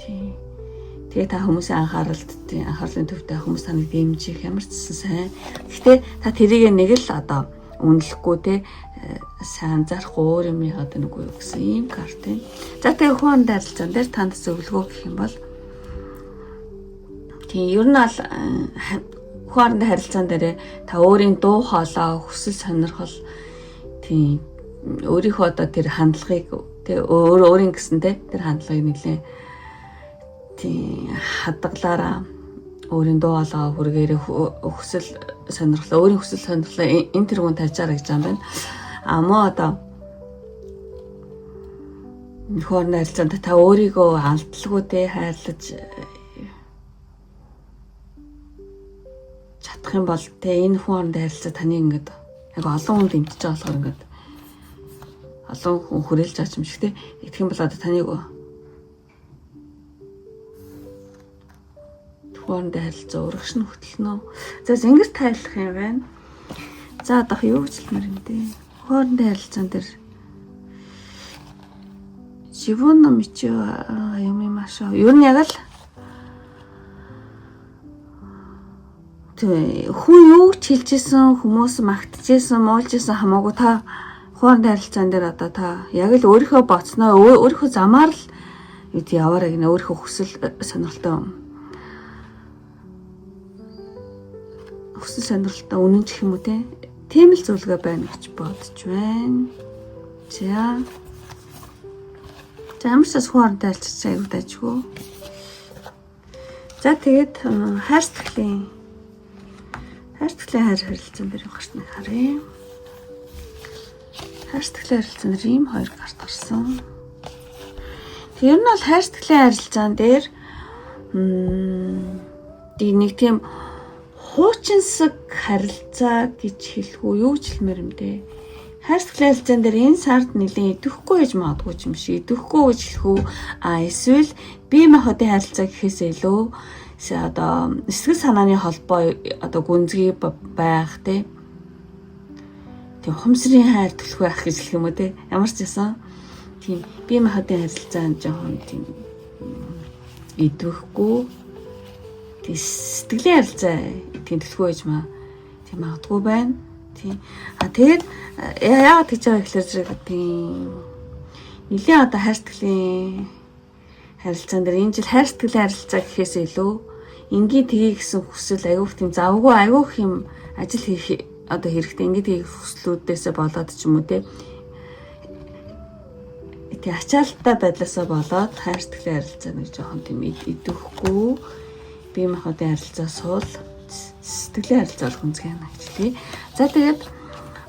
Тий. Тэгээ та хүмүүсийн анхаарлын төвтэй хүмүүс таныг дэмжих ямар ч гэсэн сайн. Гэхдээ та тэрийг нэг л одоо үнэлэхгүй те сайн анзаарахгүй өөр юм яагаад нүггүй юу гэсэн ийм карт юм. За тэгээ хуур харилцаан дээр танд зөвлөгөө гэх юм бол тий ер нь аль хуурны харилцаан дээр та өөрийн дуу хоолой, хүсэл сонирхол тий өөрийнхөө одоо тэр хандлагыг тий өөрийн гэсэн тэр хандлагыг нэлээ тий хадгалаараа өөрийн дуу хоолой хүргээрээ хүсэл сонирхлоо өөрийн хүсэл сонирхлоо энэ тэргүүн тавьжаарай гэж юм байна. Мөн одоо хуурны харилцаанд та өөрийгөө алдалгүй тий хайрлаж чадах юм бол тий энэ хуурны харилцаа таны ингээд айгу олон хүн дэмжиж байгаа болохоор ингээд олон хүн хүрээлж байгаа юм шиг тий. Тэгэх юм бол одоо таныг хуурны харилцаа урагш нь хөтлөнө. За зингэр тайлах юм байна. За одоо юу гэж хэлмээр юм дээ. Хуурны харилцаан дээр живоно мичо юм машаа. Юу нь яг л хүн юу ч хэлжсэн хүмүүс магтжсэн муулжсэн хамаагүй та хуурны харилцаан дээр одоо та яг л өөрийнхөө боцноо өөрийнхөө замаар л яваарай гинэ өөрийнхөө хүсэл сонирхолтой үнэнч юм уу те тийм л зөвлөгөө байна гэж бодож байна. За ямар ч бас хуурны харилцаа аягүй дайжгүй. За тэгээд хайр сэтгэлийн харилцаан дээр гарч нэг харъя. Хайр сэтгэлийн харилцаан дээр ийм хоёр карт гарсан. Тэр нь бол хайр сэтгэлийн харилцаан дээр нэг тийм хуучинсаг харилцаа гэж хэлэх үү юу ч хэлмээр юм дээ. Хайр сэтгэлийн харилцаан дээр энэ сард нэлийн идэвхгүй гэж магадгүй юм шиг идэвхгүй гэж хэлэх үү эсвэл бие махбодын харилцаа гэхээсээ илүү одоо сэтгэл санааны холбоо одоо гүнзгий байх тийм ухамсарын хайр төлөх байх гэж хэлэх юм уу те ямар ч байсан тийм бие махбодын харилцаа жоохон тийм идэвхгүй тийм сэтгэлийн харилцаа тийм төлөх байж тийм магадгүй байна тийм тэгээд яагаад гэж байгаа гэхээр тийм нэлийн одоо хайр сэтгэлийн харилцаан дээр энэ жил хайр сэтгэлийн харилцаа гэхээс илүү энгийн тгий гэсэн хүсэл аяух тийм завгүй аяух юм ажил хийх одоо хэрэгтэй энгийн тгий хүслүүдээсээ болоод ч юм уу те ачаалттай байдлаасаа болоод хайр сэтгэлийн харилцаа нэг жоохон тийм идэвхгүй бие махбодын харилцаа суул сэтгэлийн харилцаа гүнзгий байна гэж тий. За тэгээд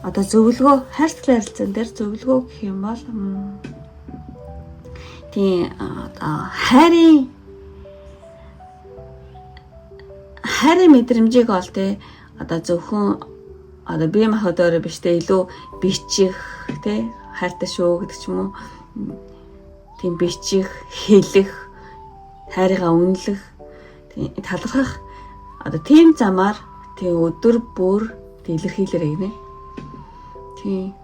одоо зөвлөгөө хайр сэтгэлийн харилцаан дээр зөвлөгөө гэх юм бол тийм хайрын мэдрэмжийг ол тий одоо зөвхөн одоо бие махбодоор биш те илүү бичих тий хайртай шүү гэдэг ч юм уу тийм бичих хэлэх хайрыгаа үнэлэх тийм талархах одоо тийм замаар тийм өдөр бүр илэрхийлэрэй гинэ. Тийм.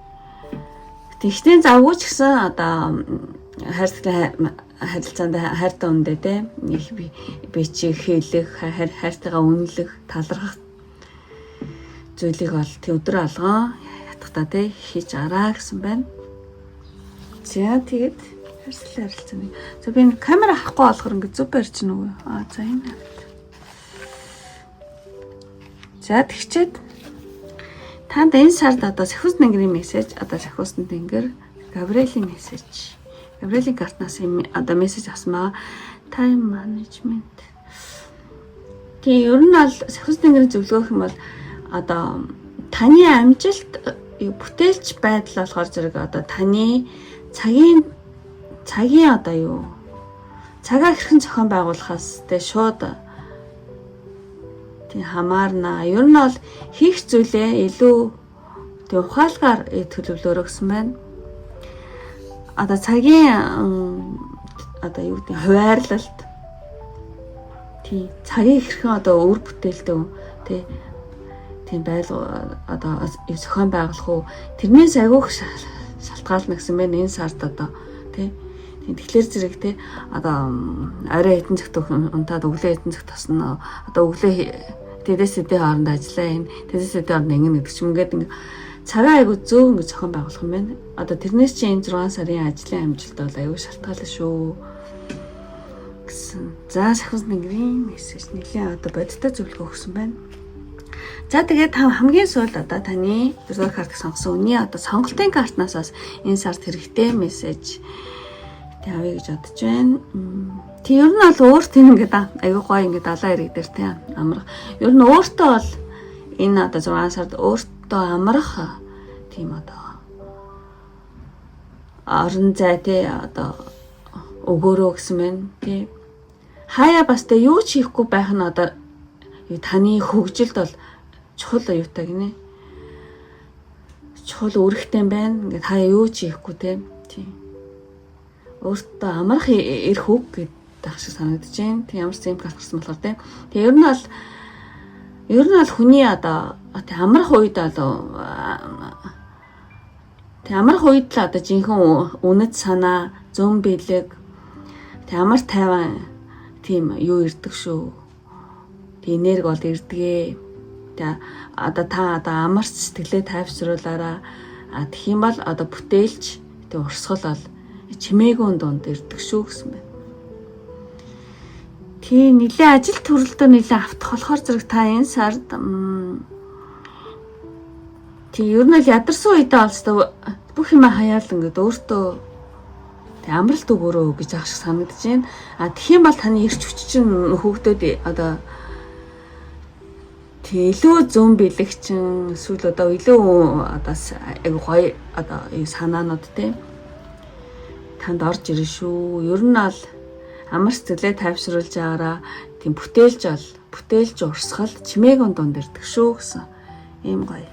Тэгтээ завгүй ч гэсэн одоо харилцаанд хайртай үндэ те их бичих хэлэх хайртайгаа үнэлэх талархах зүйлийг бол тийм өдөр алган ятгахтаа те хийж араа гэсэн байна. За тэгээд хайрцагтай харилцааны. За би энэ камера харахгүй болохоор ингээд зүв барьж гэнэ үү? За энэ. За тэгчээд танд энэ сард одоо Сахиус тэнгэрийн мессеж, одоо Сахиус тэнгэр Габриэлийн мессеж. Габриэлийн картнаас одоо мессеж авсан байгаа. Time management. Тийм ер нь бол Сахиус тэнгэрийн зөвлөгөөх юм бол одоо таны амжилт бүтээлч байдал болохоор зэрэг одоо таны цагийн одоо юу цагаа хэрхэн зохион байгуулахаас тэ шууд тийм хамаарна. Ер нь бол хийх зүйлээ илүү тийм ухаалгаар төлөвлөрөө гэсэн байна. Одоо цагийн одоо юу гэдэг хуваарлалт тийм цагийн хэрхэн одоо өр бүтээлтэй тийм байл одоо зохион байгуулах уу тэрнээс агиух шалтгаална гэсэн байна энэ сард одоо тийм тэгэхээр зэрэг тий одоо орой эдэн цагт унтаад өглөө эдэн цагт тосно одоо өглөө тэдэс эдэн хооронд ажиллаа энэ тэдэс эдэн хооронд ингэнэ гэдэг ч юм ингээд цагаа айгу зөөн ингэ зохион байгуулах юм байна. Одоо тэрнээс чи энэ 6 сарын ажлын амжилт бол айгу шалтгаална шүү гэсэн. За сахиус нэгрийн мессеж нэлийн одоо бодиттой зөвлөгөө өгсөн байна. За тэгээд хамгийн сүүлд одоо таны зураг карт сонгосон үний одоо сонголтын картнаас бас энэ сард хэрэгтэй мессеж тавья гэж бодож байна. Тэг ер нь бол өөр тийм ингээд аюу гой ингээд далайн ирэг дээр тийм амрах. Ер нь өөртөө бол энэ одоо 6 сард өөртөө амрах тийм одоо орон зай тий одоо өгөөрөө гэсэн байна тий. Хаяа бас тэ юу ч хийхгүй байх нь одоо таны хөгжилд бол чухал аюутай гинэ. Чухал үүрэгтэй байна. Ингээд хаяа юу ч хийхгүй тий. Өөртөө амрах эрх үг гэдэг шиг санагдаж байна. Тэг ямар ч юм гарсан болохоор тийм. Тэг ер нь бол хүний одоо амрах үед л одоо жинхэнэ үнэт санаа, зүүн бэлэг, тэг амар тайван тийм юу ирдэг шүү. Тэг энерги бол ирдгээ. Тэг одоо та амарч сэтгэлээ тайвшруулаараа тэгэх юм бол одоо бүтээлч тэг урсгал бол чимээгүй дунд ирдэг шүү гэсэн байна. Тийм нэлээ ажил төрөлдөө нэлээ автах болохоор зэрэг та энэ сард тийм ер нь л ядарсан үедээ олстой бүх юм хаяал ингээд өөртөө тэг амралт өгөөрөө гэж ах шиг санагдаж байна. Тэгэх юм бол таны эрч хүч чинь хүүхдүүд одоо тэг илүү зүүн бэлэгчин эсвэл одоо илүү одоо айгу гоё одоо санаанууд тийм танд орж ирнэ шүү. Ер нь бол амар сэтгэлээ тайвшруулж байгаараа тийм бүтээлж урсгал чимээгүй дунд ирдэг шүү гэсэн ийм гоё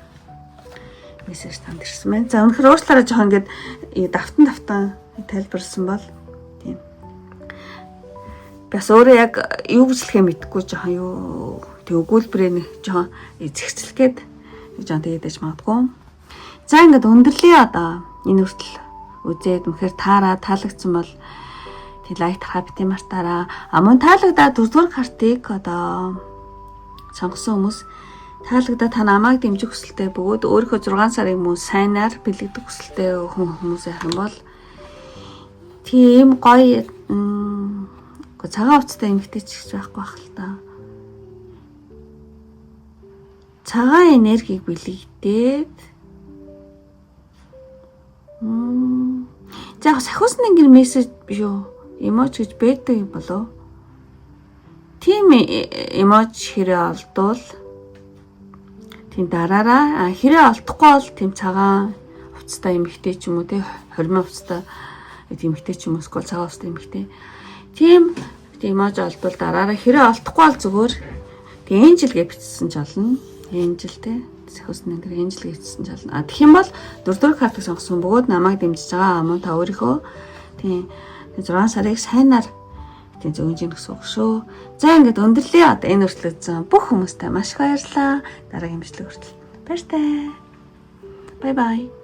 мессеж танд ирсэн байна. За өнөхөр уучлаарай жоохон ингээд давтан тайлбарлсан бол тийм. Бас өөрөө яг юу гэж хэлэхээ мэдэхгүй жоохон юу тэг өгүүлбэрээ жоохон зэгцэлгээд жоохон тэгээд ээж магадгүй. За ингээд өндөрлөө одоо энэ хүртэл үзээд үнэхээр таалагдсан бол тэг лайк тарахаа бити мартаараа. Мөн таалагдаад 4-р картыг одоо сонгосон хүмүүс таалагдаад та намайг дэмжих хүсэлтэй бөгөөд өөрийнхөө 6 сарын мөн сайнаар бэлэгдэх хүсэлтэй хүмүүс байх юм бол тийм гоё цагаан уцтай эмэгтэй ч гэж байхгүй байх л та. Цагаан энергийг бэлэгдээд за сахиусны ингэр мессеж биш үү? Эможи гэж байдаг юм болов? Тийм эможи хэрэг олдвол тийм дараараа хэрэг олдохгүй бол тийм цагаан хувцастай эмэгтэй ч юм уу тий хормын хувцастай эмэгтэй ч юм уу эсвэл цагаан хувцастай эмэгтэй тийм эможи олдвол дараараа хэрэг олдохгүй бол зүгээр тийм энжил гэж бичсэн ч болно. Энжил тий сахиусны ингэр энжил гэж бичсэн ч болно. Тэгэх юм бол 4-р картыг сонгосон бөгөөд намайг дэмжиж байгаа мөн та өөрийнхөө тийм 6 сарыг сайнаар тийм зөвнжин гэсэн үг шүү. За ингээд өндөрлөө одоо энэ хүртэл үзсэн бүх хүмүүстээ маш их баярлалаа. Дараагийн бичлэг хүртэл баяртай. Bye bye.